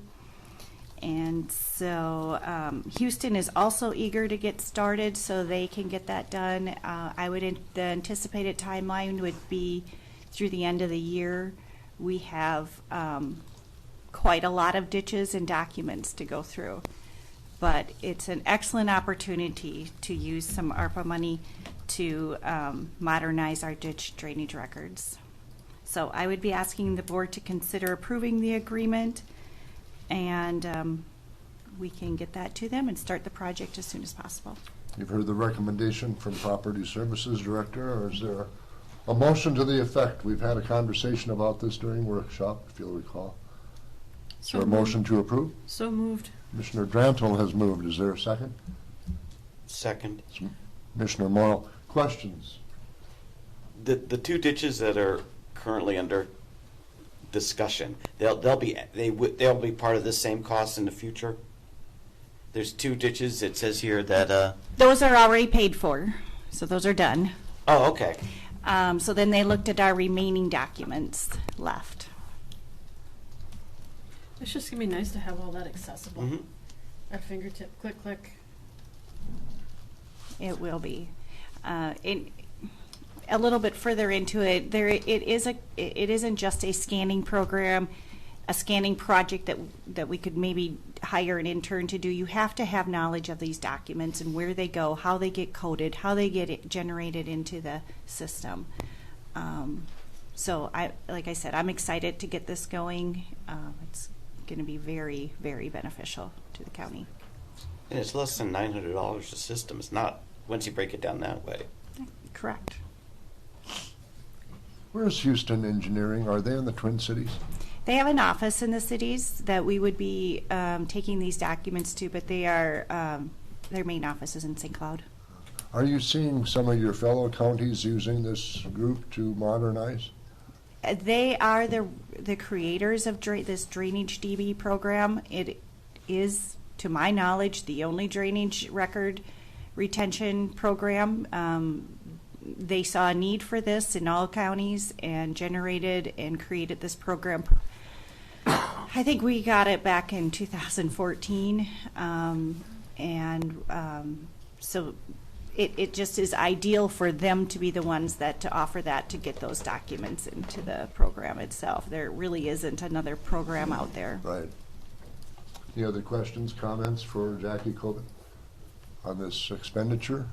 Speaker 16: And so Houston is also eager to get started so they can get that done. The anticipated timeline would be through the end of the year. We have quite a lot of ditches and documents to go through. But it's an excellent opportunity to use some ARPA money to modernize our ditch drainage records. So I would be asking the board to consider approving the agreement, and we can get that to them and start the project as soon as possible.
Speaker 1: You've heard the recommendation from Property Services Director, or is there a motion to the effect? We've had a conversation about this during workshop, if you'll recall. Is there a motion to approve?
Speaker 2: So moved.
Speaker 1: Commissioner Drantle has moved. Is there a second?
Speaker 8: Second.
Speaker 1: Commissioner Morrow. Questions?
Speaker 8: The 2 ditches that are currently under discussion, they'll be part of the same cost in the future. There's 2 ditches. It says here that
Speaker 16: those are already paid for, so those are done.
Speaker 8: Oh, okay.
Speaker 16: So then they looked at our remaining documents left.
Speaker 2: It's just going to be nice to have all that accessible at fingertip. Click, click.
Speaker 16: It will be. A little bit further into it, it isn't just a scanning program, a scanning project that we could maybe hire an intern to do. You have to have knowledge of these documents and where they go, how they get coded, how they get generated into the system. So like I said, I'm excited to get this going. It's going to be very, very beneficial to the county.
Speaker 8: And it's less than $900 a system. It's not, once you break it down that way.
Speaker 16: Correct.
Speaker 1: Where's Houston Engineering? Are they in the Twin Cities?
Speaker 16: They have an office in the cities that we would be taking these documents to, but they are their main office is in St. Cloud.
Speaker 1: Are you seeing some of your fellow counties using this group to modernize?
Speaker 16: They are the creators of this Drainage DB program. It is, to my knowledge, the only drainage record retention program. They saw a need for this in all counties and generated and created this program. I think we got it back in 2014, so it just is ideal for them to be the ones to offer that, to get those documents into the program itself. There really isn't another program out there.
Speaker 1: Right. Any other questions, comments for Jackie Coben? on this expenditure?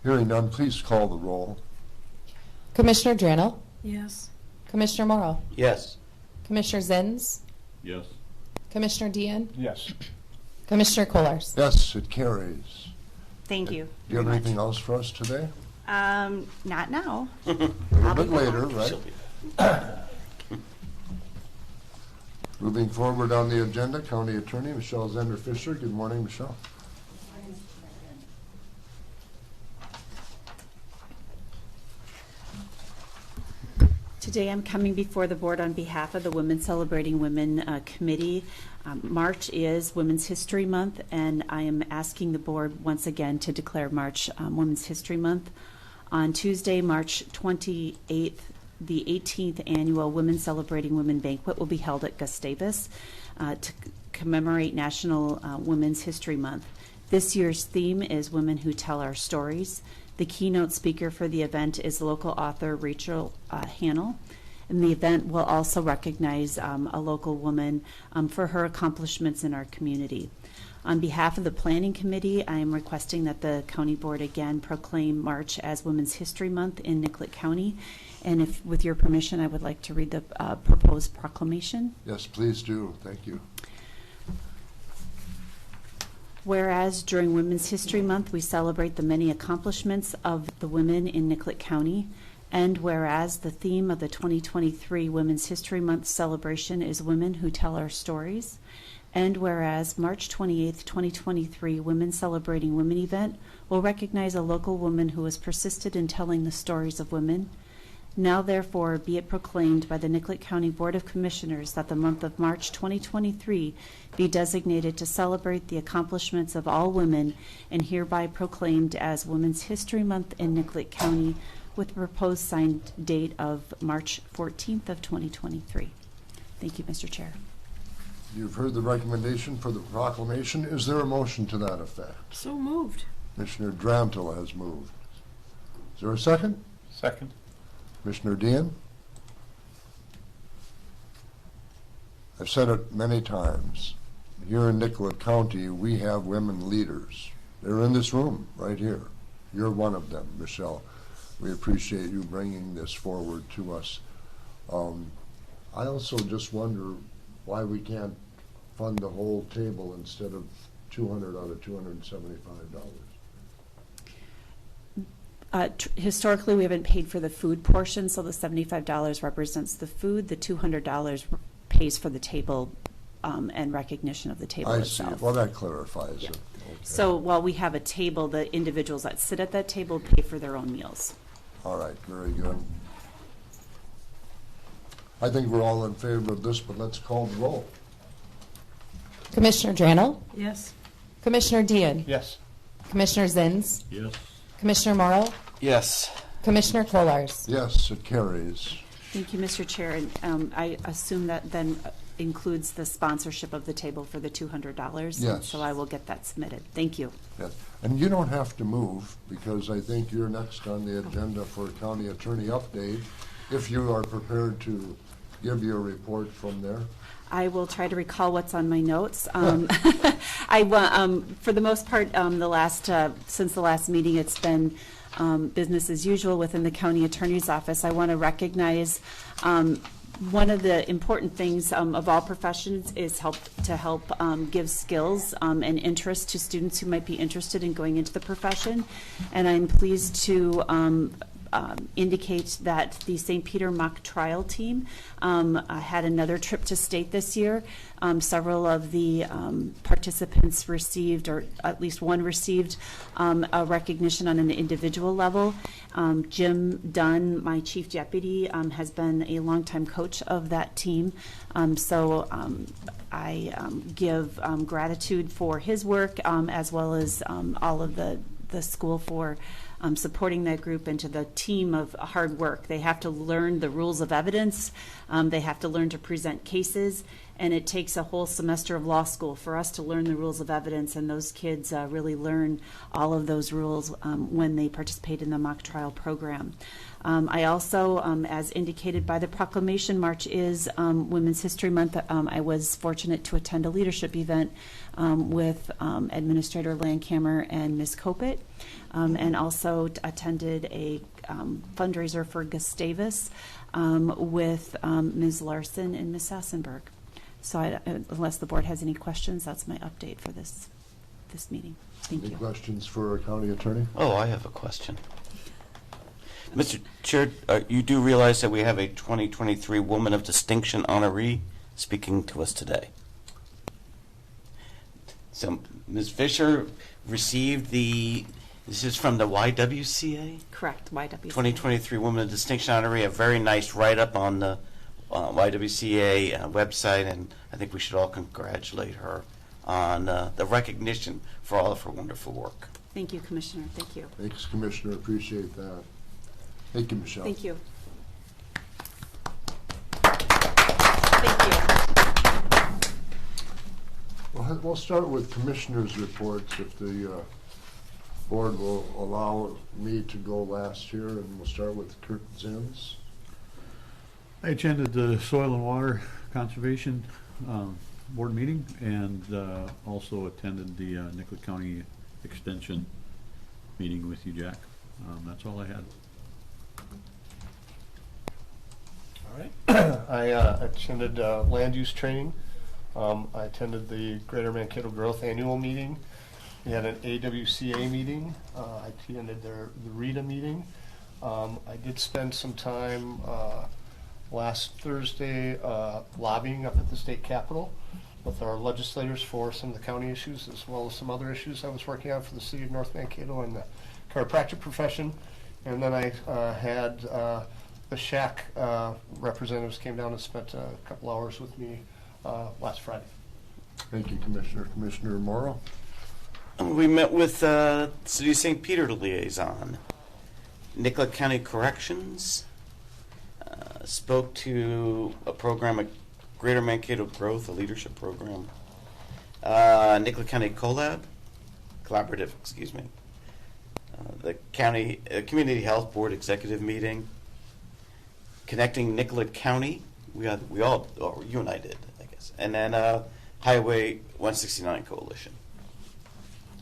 Speaker 1: Hearing none, please call the roll.
Speaker 10: Commissioner Drannell?
Speaker 2: Yes.
Speaker 10: Commissioner Morrow?
Speaker 8: Yes.
Speaker 10: Commissioner Zins?
Speaker 13: Yes.
Speaker 10: Commissioner Dean?
Speaker 4: Yes.
Speaker 10: Commissioner Kohlers?
Speaker 1: Yes, it carries.
Speaker 16: Thank you.
Speaker 1: Do you have anything else for us today?
Speaker 16: Not now.
Speaker 1: A little bit later, right? Moving forward on the agenda, County Attorney Michelle Zender Fisher. Good morning, Michelle.
Speaker 12: Today I'm coming before the board on behalf of the Women Celebrating Women Committee. March is Women's History Month, and I am asking the board once again to declare March Women's History Month. On Tuesday, March 28th, the 18th annual Women Celebrating Women Banquet will be held at Gustavus to commemorate National Women's History Month. This year's theme is Women Who Tell Our Stories. The keynote speaker for the event is local author Rachel Hannell, and the event will also recognize a local woman for her accomplishments in our community. On behalf of the Planning Committee, I am requesting that the County Board again proclaim March as Women's History Month in Nicollet County. And if, with your permission, I would like to read the proposed proclamation.
Speaker 1: Yes, please do. Thank you.
Speaker 12: Whereas during Women's History Month, we celebrate the many accomplishments of the women in Nicollet County. And whereas the theme of the 2023 Women's History Month celebration is Women Who Tell Our Stories. And whereas March 28th, 2023 Women Celebrating Women event will recognize a local woman who has persisted in telling the stories of women. Now therefore be it proclaimed by the Nicollet County Board of Commissioners that the month of March 2023 be designated to celebrate the accomplishments of all women, and hereby proclaimed as Women's History Month in Nicollet County with the proposed signed date of March 14th of 2023. Thank you, Mr. Chair.
Speaker 1: You've heard the recommendation for the proclamation. Is there a motion to that effect?
Speaker 2: So moved.
Speaker 1: Commissioner Drantle has moved. Is there a second?
Speaker 4: Second.
Speaker 1: Commissioner Dean? I've said it many times. Here in Nicollet County, we have women leaders. They're in this room right here. You're one of them, Michelle. We appreciate you bringing this forward to us. I also just wonder why we can't fund the whole table instead of $200 out of $275.
Speaker 12: Historically, we haven't paid for the food portion, so the $75 represents the food. The $200 pays for the table and recognition of the table itself.
Speaker 1: I see. Well, that clarifies
Speaker 12: Yeah.
Speaker 1: it. Okay.
Speaker 12: So while we have a table, the individuals that sit at that table pay for their own meals.
Speaker 1: All right, very good. I think we're all in favor of this, but let's call the roll.
Speaker 10: Commissioner Drannell?
Speaker 2: Yes.
Speaker 10: Commissioner Dean?
Speaker 4: Yes.
Speaker 10: Commissioner Zins?
Speaker 13: Yes.
Speaker 10: Commissioner Morrow?
Speaker 8: Yes.
Speaker 10: Commissioner Kohlers?
Speaker 1: Yes, it carries.
Speaker 12: Thank you, Mr. Chair. And I assume that then includes the sponsorship of the table for the $200.
Speaker 1: Yes.
Speaker 12: So I will get that submitted. Thank you.
Speaker 1: Yes. And you don't have to move, because I think you're next on the agenda for a county attorney update, if you are prepared to give your report from there.
Speaker 12: I will try to recall what's on my notes. For the most part, since the last meeting, it's been business as usual within the county attorney's office. I want to recognize one of the important things of all professions is help give skills and interest to students who might be interested in going into the profession. And I'm pleased to indicate that the St. Peter mock trial team had another trip to state this year. Several of the participants received, or at least one received, a recognition on an individual level. Jim Dunn, my chief deputy, has been a longtime coach of that team. So I give gratitude for his work, as well as all of the school for supporting that group, and to the team of hard work. They have to learn the rules of evidence. They have to learn to present cases, and it takes a whole semester of law school for us to learn the rules of evidence, and those kids really learn all of those rules when they participate in the mock trial program.
Speaker 16: I also, as indicated by the proclamation, March is Women's History Month. I was fortunate to attend a leadership event with Administrator Landcamer and Ms. Copit, and also attended a fundraiser for Gustavus with Ms. Larson and Ms. Sassenberg. So unless the board has any questions, that's my update for this meeting. Thank you.
Speaker 1: Any questions for our county attorney?
Speaker 8: Oh, I have a question. Mr. Chair, you do realize that we have a 2023 Woman of Distinction honoree speaking to us today. So Ms. Fisher received this is from the YWCA?
Speaker 16: Correct, YWCA.
Speaker 8: 2023 Woman of Distinction honoree, a very nice write-up on the YWCA website, and I think we should all congratulate her on the recognition for all of her wonderful work.
Speaker 16: Thank you, Commissioner. Thank you.
Speaker 1: Thanks, Commissioner. Appreciate that. Thank you, Michelle.
Speaker 16: Thank you.
Speaker 1: We'll start with commissioners' reports if the board will allow me to go last here, and we'll start with Kurt Zins.
Speaker 13: I attended the Soil and Water Conservation Board meeting, and also attended the Nicollet County Extension meeting with you, Jack. That's all I had.
Speaker 4: All right. I attended land use training. I attended the Greater Mankato Growth Annual Meeting. We had an AWCA meeting. I attended the RETA meeting. I did spend some time last Thursday lobbying up at the state capitol with our legislators for some of the county issues, as well as some other issues I was working on for the city of North Mankato and the chiropractic profession. And then I had the SHAC representatives came down and spent a couple hours with me last Friday.
Speaker 1: Thank you, Commissioner. Commissioner Morrow?
Speaker 8: We met with City of St. Peter liaison, Nicollet County Corrections, spoke to a program at Greater Mankato Growth, a leadership program, Nicollet County Collaborative, the County Community Health Board Executive Meeting, Connecting Nicollet County, you and I did, I guess, and then Highway 169 Coalition.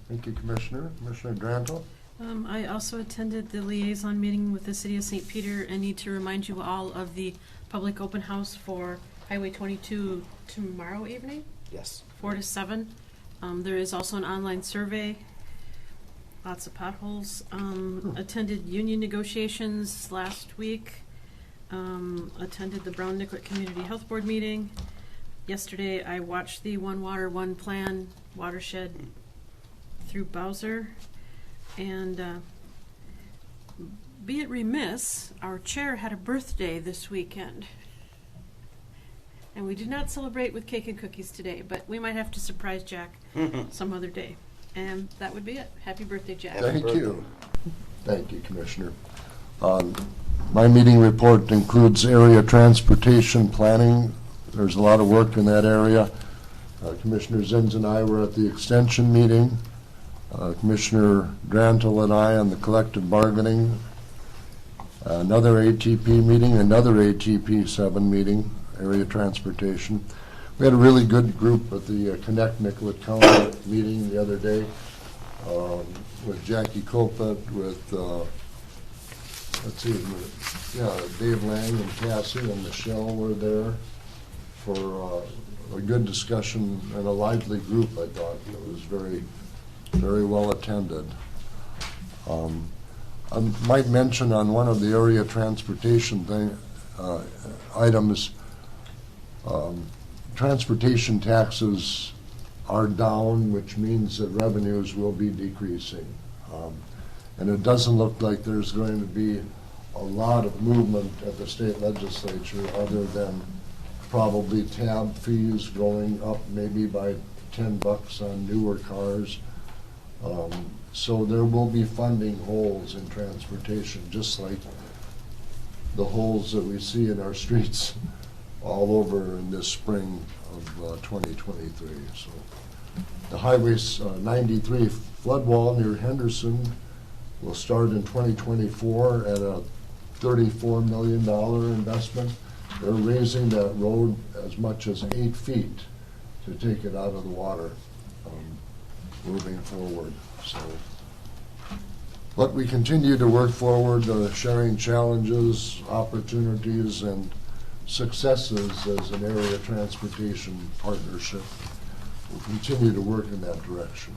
Speaker 1: Thank you, Commissioner. Commissioner Dranto?
Speaker 2: I also attended the liaison meeting with the City of St. Peter and need to remind you all of the public open house for Highway 22 tomorrow evening.
Speaker 8: Yes.
Speaker 2: 4 to 7. There is also an online survey. Lots of potholes. Attended union negotiations last week. Attended the Brown Nicollet Community Health Board meeting. Yesterday I watched the One Water, One Plan watershed through Bowser. And be it remiss, our chair had a birthday this weekend. And we did not celebrate with cake and cookies today, but we might have to surprise Jack some other day. And that would be it. Happy birthday, Jack.
Speaker 1: Thank you. Thank you, Commissioner. My meeting report includes area transportation planning. There's a lot of work in that area. Commissioner Zins and I were at the extension meeting. Commissioner Drantle and I on the collective bargaining. Another ATP meeting, another ATP 7 meeting, area transportation. We had a really good group at the Connect Nicollet County meeting the other day with Jackie Copet, with Dave Lang and Cassie and Michelle were there for a good discussion and a lively group. I thought it was very, very well attended. I might mention on one of the area transportation items, transportation taxes are down, which means that revenues will be decreasing. And it doesn't look like there's going to be a lot of movement at the state legislature other than probably tab fees going up maybe by $10 on newer cars. So there will be funding holes in transportation, just like the holes that we see in our streets all over in this spring of 2023. So the Highway 93 flood wall near Henderson will start in 2024 at a $34 million investment. They're raising that road as much as 8 feet to take it out of the water, moving forward. So, but we continue to work forward, sharing challenges, opportunities, and successes as an area transportation partnership. We'll continue to work in that direction.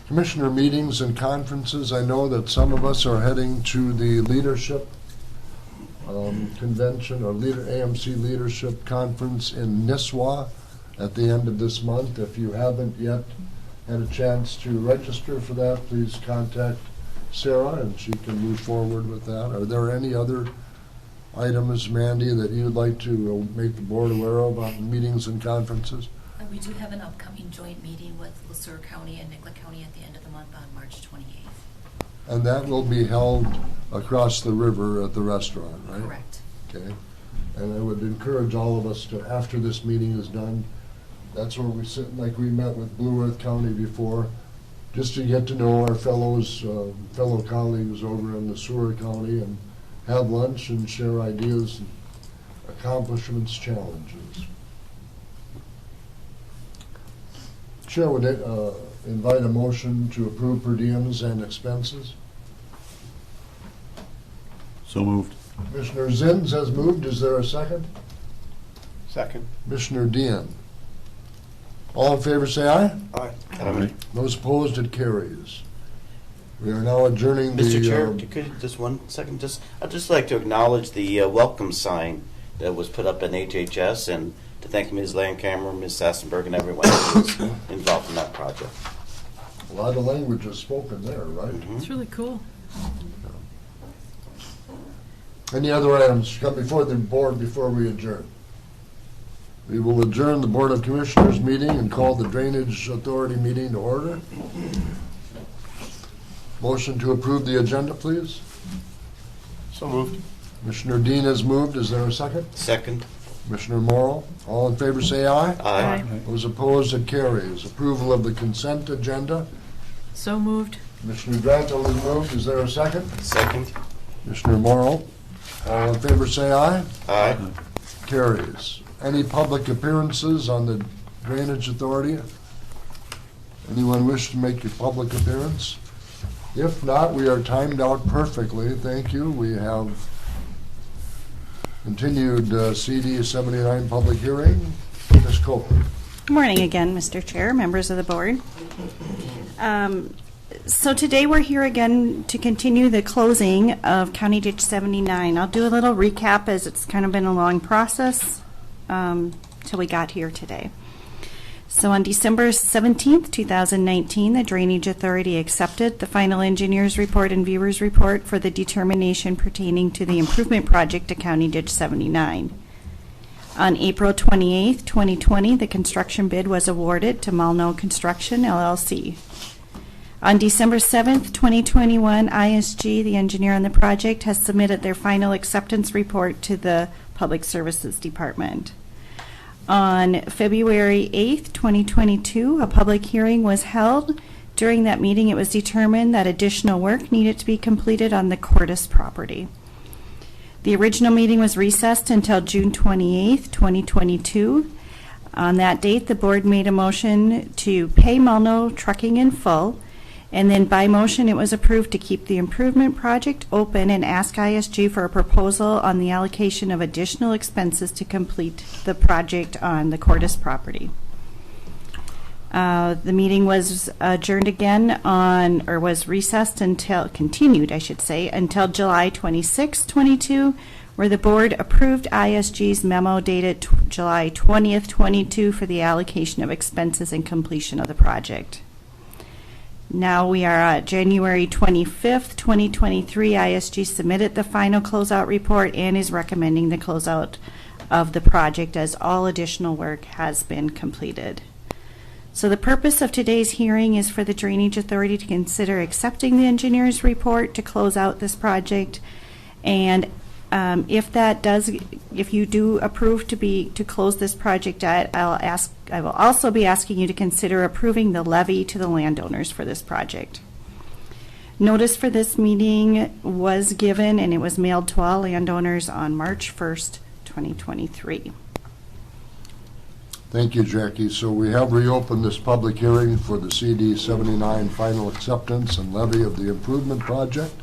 Speaker 1: Commissioner meetings and conferences. I know that some of us are heading to the leadership convention or AMC Leadership Conference in Nisswa at the end of this month. If you haven't yet had a chance to register for that, please contact Sarah and she can move forward with that. Are there any other items, Mandy, that you'd like to make the board aware of on meetings and conferences?
Speaker 3: We do have an upcoming joint meeting with LeSueur County and Nicollet County at the end of the month on March 28th.
Speaker 1: And that will be held across the river at the restaurant, right?
Speaker 3: Correct.
Speaker 1: Okay. And I would encourage all of us to, after this meeting is done, that's where we sit, like we met with Blue Earth County before, just to get to know our fellow colleagues over in LeSueur County and have lunch and share ideas, and accomplishments, challenges. Chair would invite a motion to approve per diems and expenses.
Speaker 13: So moved.
Speaker 1: Commissioner Zins has moved. Is there a second?
Speaker 4: Second.
Speaker 1: Commissioner Dean. All in favor say aye.
Speaker 4: Aye.
Speaker 8: Aye.
Speaker 1: Those opposed, it carries. We are now adjourning the...
Speaker 8: Mr. Chair, could just 1 second, I'd just like to acknowledge the welcome sign that was put up in HHS and to thank Ms. Landcamer, Ms. Sassenberg, and everyone who was involved in that project.
Speaker 1: A lot of language is spoken there, right?
Speaker 8: Mm-hmm.
Speaker 2: It's really cool.
Speaker 1: Any other items come before the board before we adjourn? We will adjourn the Board of Commissioners meeting and call the Drainage Authority meeting to order. Motion to approve the agenda, please.
Speaker 4: So moved.
Speaker 1: Commissioner Dean has moved. Is there a second?
Speaker 8: Second.
Speaker 1: Commissioner Morrow. All in favor say aye.
Speaker 8: Aye.
Speaker 1: Those opposed, it carries. Approval of the consent agenda.
Speaker 2: So moved.
Speaker 1: Commissioner Granville has moved. Is there a second?
Speaker 8: Second.
Speaker 1: Commissioner Morrow. All in favor say aye.
Speaker 8: Aye.
Speaker 1: Carries. Any public appearances on the Drainage Authority? Anyone wish to make a public appearance? If not, we are timed out perfectly. Thank you. We have continued CD 79 public hearing. Ms. Copeland.
Speaker 16: Good morning again, Mr. Chair, members of the board. So today we're here again to continue the closing of County Ditch 79. I'll do a little recap as it's kind of been a long process till we got here today. So on December 17th, 2019, the Drainage Authority accepted the final engineer's report and viewer's report for the determination pertaining to the improvement project to County Ditch 79. On April 28th, 2020, the construction bid was awarded to Mulno Construction, LLC. On December 7th, 2021, ISG, the engineer on the project, has submitted their final acceptance report to the Public Services Department. On February 8th, 2022, a public hearing was held. During that meeting, it was determined that additional work needed to be completed on the Cordis property. The original meeting was recessed until June 28th, 2022. On that date, the board made a motion to pay Mulno Trucking in full, and then by motion, it was approved to keep the improvement project open and ask ISG for a proposal on the allocation of additional expenses to complete the project on the Cordis property. The meeting was adjourned again was recessed continued, I should say, until July 26, 22, where the board approved ISG's memo dated July 20th, 22 for the allocation of expenses and completion of the project. Now we are at January 25th, 2023. ISG submitted the final closeout report and is recommending the closeout of the project as all additional work has been completed. So the purpose of today's hearing is for the Drainage Authority to consider accepting the engineer's report to close out this project, and if you do approve to close this project, I will also be asking you to consider approving the levy to the landowners for this project. Notice for this meeting was given and it was mailed to all landowners on March 1st, 2023.
Speaker 1: Thank you, Jackie. So we have reopened this public hearing for the CD 79 final acceptance and levy of the improvement project.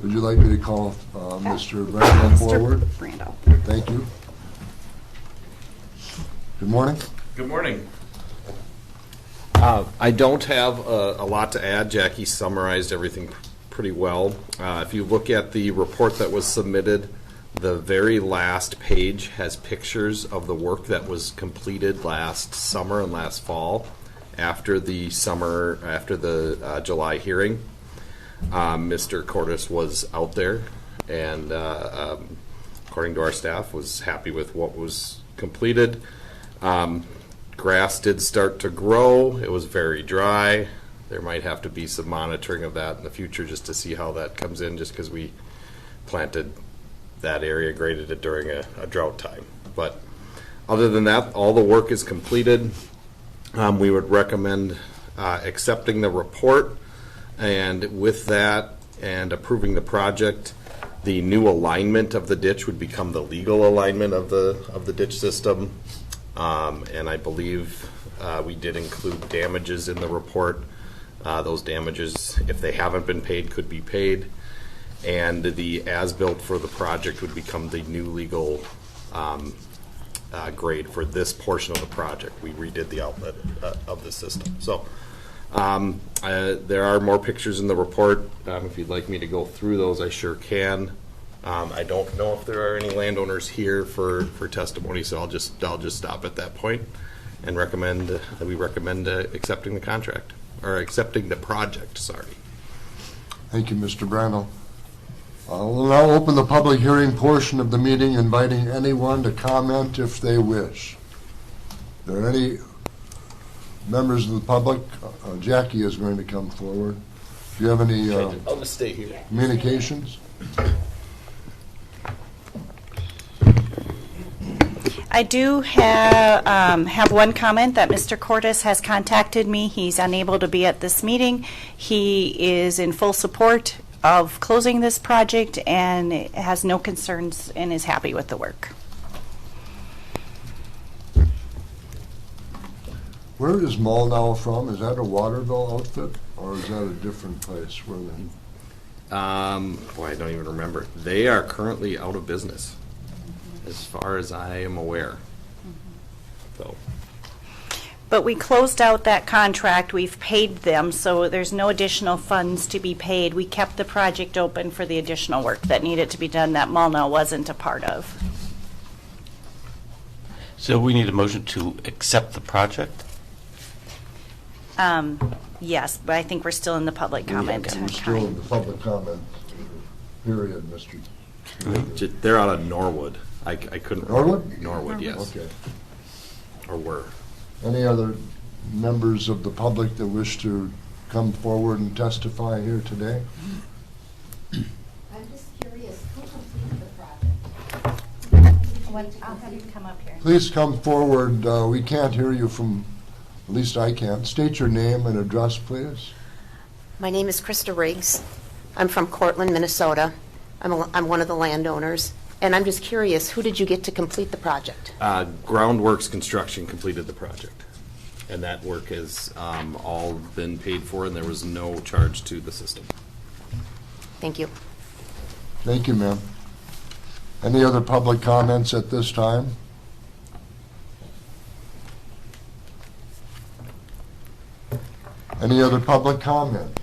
Speaker 1: Would you like me to call Mr. Brandel forward?
Speaker 16: Brandel.
Speaker 1: Thank you. Good morning.
Speaker 17: Good morning. I don't have a lot to add. Jackie summarized everything pretty well. If you look at the report that was submitted, the very last page has pictures of the work that was completed last summer and last fall after the July hearing. Mr. Cordes was out there and, according to our staff, was happy with what was completed. Grass did start to grow. It was very dry. There might have to be some monitoring of that in the future just to see how that comes in, just because we planted that area, graded it during a drought time. But other than that, all the work is completed. We would recommend accepting the report, and with that and approving the project, the new alignment of the ditch would become the legal alignment of the ditch system. And I believe we did include damages in the report. Those damages, if they haven't been paid, could be paid. And the as-built for the project would become the new legal grade for this portion of the project. We redid the outlet of the system. So there are more pictures in the report. If you'd like me to go through those, I sure can. I don't know if there are any landowners here for testimony, so I'll just stop at that point and recommend accepting the contract, or accepting the project. Sorry.
Speaker 1: Thank you, Mr. Brandel. We'll now open the public hearing portion of the meeting, inviting anyone to comment if they wish. Are there any members of the public? Jackie is going to come forward. Do you have any
Speaker 17: I'll just stay here.
Speaker 1: communications?
Speaker 16: I do have one comment that Mr. Cordes has contacted me. He's unable to be at this meeting. He is in full support of closing this project and has no concerns and is happy with the work.
Speaker 1: Where is Molnau from? Is that a Waterville outfit, or is that a different place? Where
Speaker 17: Boy, I don't even remember. They are currently out of business, as far as I am aware. So.
Speaker 16: But we closed out that contract. We've paid them, so there's no additional funds to be paid. We kept the project open for the additional work that needed to be done that Molnau wasn't a part of.
Speaker 8: So we need a motion to accept the project?
Speaker 16: Yes, but I think we're still in the public comment
Speaker 1: We're still in the public comment period, Mr.
Speaker 17: They're out of Norwood. I couldn't
Speaker 1: Norwood?
Speaker 17: remember. Norwood, yes.
Speaker 1: Okay.
Speaker 17: Or were.
Speaker 1: Any other members of the public that wish to come forward and testify here today?
Speaker 18: I'm just curious, who completed the project?
Speaker 16: I'll have you come up here.
Speaker 1: Please come forward. We can't hear you from, at least I can't. State your name and address, please.
Speaker 18: My name is Krista Riggs. I'm from Cortland, Minnesota. I'm one of the landowners. And I'm just curious, who did you get to complete the project?
Speaker 17: Groundworks Construction completed the project. And that work has all been paid for, and there was no charge to the system.
Speaker 18: Thank you.
Speaker 1: Thank you, ma'am. Any other public comments at this time? Any other public comment?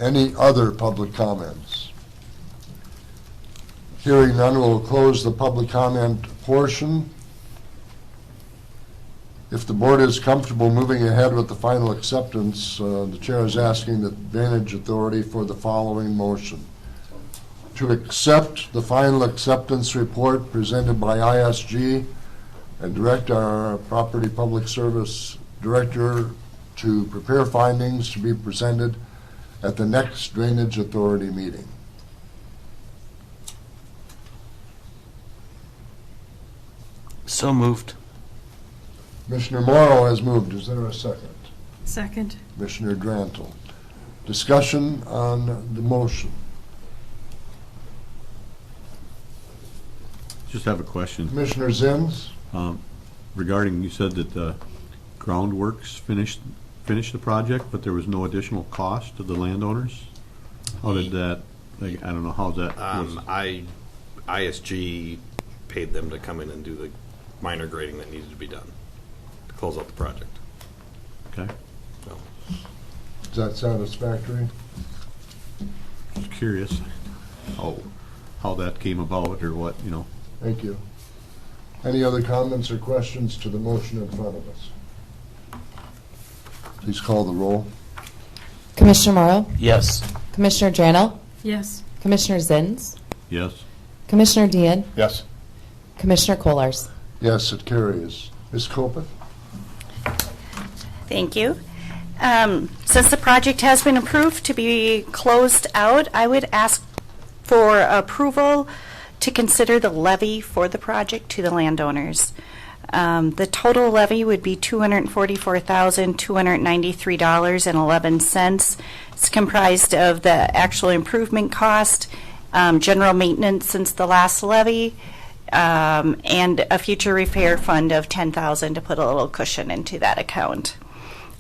Speaker 1: Any other public comments? Hearing none, we'll close the public comment portion. If the board is comfortable moving ahead with the final acceptance, the chair is asking the Drainage Authority for the following motion. To accept the final acceptance report presented by ISG and direct our Property Public Service Director to prepare findings to be presented at the next Drainage Authority meeting.
Speaker 8: So moved.
Speaker 1: Commissioner Morrow has moved. Is there a second?
Speaker 2: Second.
Speaker 1: Commissioner Drantle. Discussion on the motion.
Speaker 13: Just have a question.
Speaker 1: Commissioner Zins?
Speaker 13: Regarding, you said that the groundworks finished the project, but there was no additional cost to the landowners? How did that, like, I don't know how that was.
Speaker 17: ISG paid them to come in and do the minor grading that needed to be done to close out the project.
Speaker 13: Okay.
Speaker 17: So,
Speaker 1: Is that satisfactory?
Speaker 13: Just curious how that came about or what, you know.
Speaker 1: Thank you. Any other comments or questions to the motion in front of us? Please call the roll.
Speaker 10: Commissioner Morrow?
Speaker 8: Yes.
Speaker 10: Commissioner Drano?
Speaker 2: Yes.
Speaker 10: Commissioner Zins?
Speaker 13: Yes.
Speaker 10: Commissioner Dean?
Speaker 4: Yes.
Speaker 10: Commissioner Kollars?
Speaker 1: Yes, it carries. Ms. Kopeth?
Speaker 16: Thank you. Since the project has been approved to be closed out, I would ask for approval to consider the levy for the project to the landowners. The total levy would be $244,293.11. It's comprised of the actual improvement cost, general maintenance since the last levy, and a future repair fund of $10,000 to put a little cushion into that account.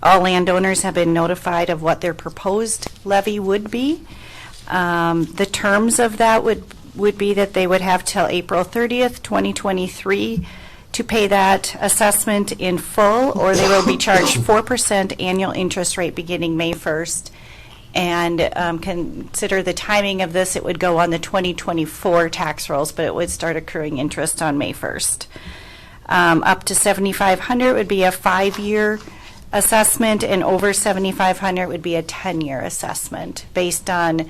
Speaker 16: All landowners have been notified of what their proposed levy would be. The terms of that would be that they would have till April 30th, 2023 to pay that assessment in full, or they will be charged 4% annual interest rate beginning May 1st. And consider the timing of this, it would go on the 2024 tax rolls, but it would start accruing interest on May 1st. Up to $7,500 would be a 5-year assessment, and over $7,500 would be a 10-year assessment based on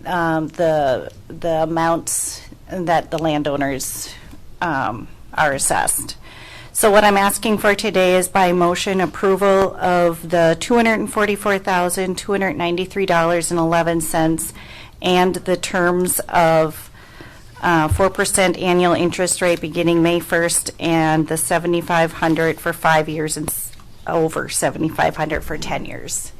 Speaker 16: the amounts that the landowners are assessed. So what I'm asking for today is by motion approval of the $244,293.11 and the terms of 4% annual interest rate beginning May 1st and the $7,500 for 5 years and over $7,500 for 10 years.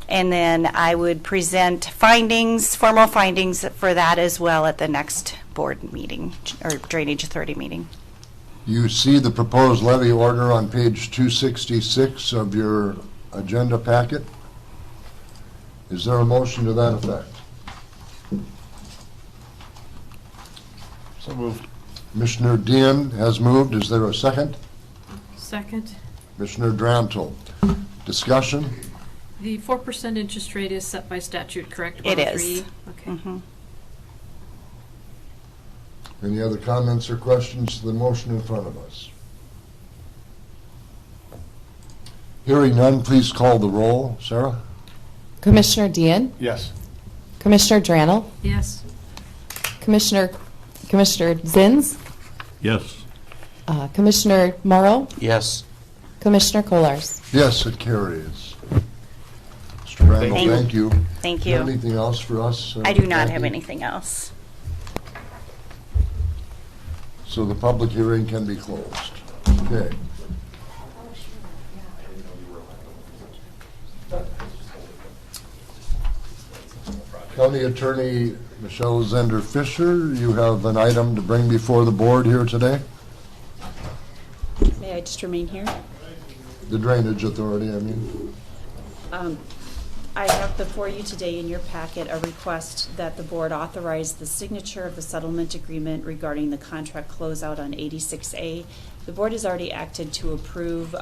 Speaker 16: And then I would present findings, formal findings for that as well at the next board meeting or Drainage Authority meeting.
Speaker 1: You see the proposed levy order on page 266 of your agenda packet. Is there a motion to that effect?
Speaker 4: So moved.
Speaker 1: Commissioner Dean has moved. Is there a second?
Speaker 2: Second.
Speaker 1: Commissioner Drantle. Discussion?
Speaker 2: The 4% interest rate is set by statute, correct?
Speaker 16: It is.
Speaker 2: Okay.
Speaker 16: Mm-hmm.
Speaker 1: Any other comments or questions to the motion in front of us? Hearing none, please call the roll. Sarah?
Speaker 10: Commissioner Dean?
Speaker 4: Yes.
Speaker 10: Commissioner Drano?
Speaker 2: Yes.
Speaker 10: Commissioner Zins?
Speaker 13: Yes.
Speaker 10: Commissioner Morrow?
Speaker 8: Yes.
Speaker 10: Commissioner Kollars?
Speaker 1: Yes, it carries. Mr. Randall, thank you.
Speaker 16: Thank
Speaker 1: Do you
Speaker 16: you.
Speaker 1: have anything else for us?
Speaker 16: I do not
Speaker 1: Kathy?
Speaker 16: have anything else.
Speaker 1: So the public hearing can be closed. Okay. County Attorney Michelle Zender Fisher, you have an item to bring before the board here today?
Speaker 12: May I just remain here?
Speaker 1: The Drainage Authority, I mean.
Speaker 12: I have before you today in your packet a request that the board authorize the signature of the settlement agreement regarding the contract closeout on 86A. The board has already acted to approve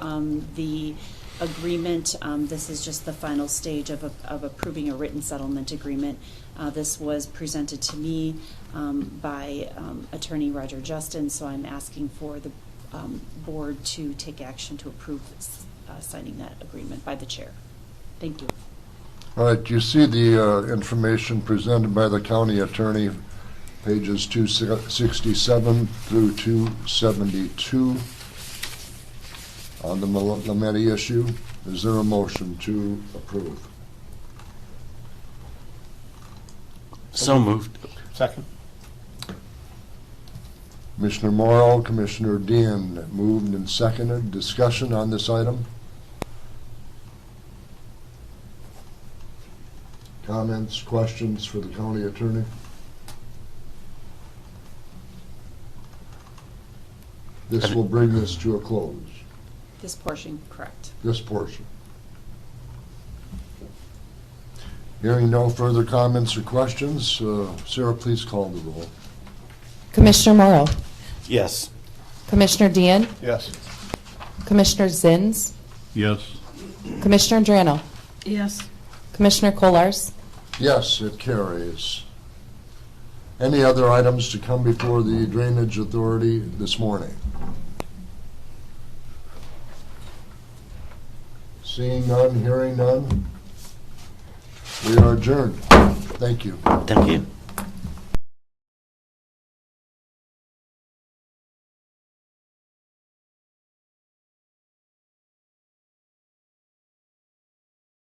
Speaker 12: the agreement. This is just the final stage of approving a written settlement agreement. This was presented to me by Attorney Roger Justin, so I'm asking for the board to take action to approve signing that agreement by the chair. Thank you.
Speaker 1: All right, you see the information presented by the county attorney, pages 267 through 272 on the Lametti issue. Is there a motion to approve?
Speaker 8: So moved.
Speaker 4: Second.
Speaker 1: Commissioner Morrow, Commissioner Dean moved and seconded. Discussion on this item? Comments, questions for the county attorney? This will bring this to a close,
Speaker 12: This portion, correct.
Speaker 1: this portion. Hearing no further comments or questions, Sarah, please call the roll.
Speaker 10: Commissioner Morrow,
Speaker 8: Yes.
Speaker 10: Commissioner Dean,
Speaker 4: Yes.
Speaker 10: Commissioner Zins,
Speaker 13: Yes.
Speaker 10: Commissioner Drano,
Speaker 2: Yes.
Speaker 10: Commissioner Kolars,
Speaker 1: Yes, it carries. Any other items to come before the Drainage Authority this morning? Seeing none, hearing none, we are adjourned. Thank you.
Speaker 8: Thank you.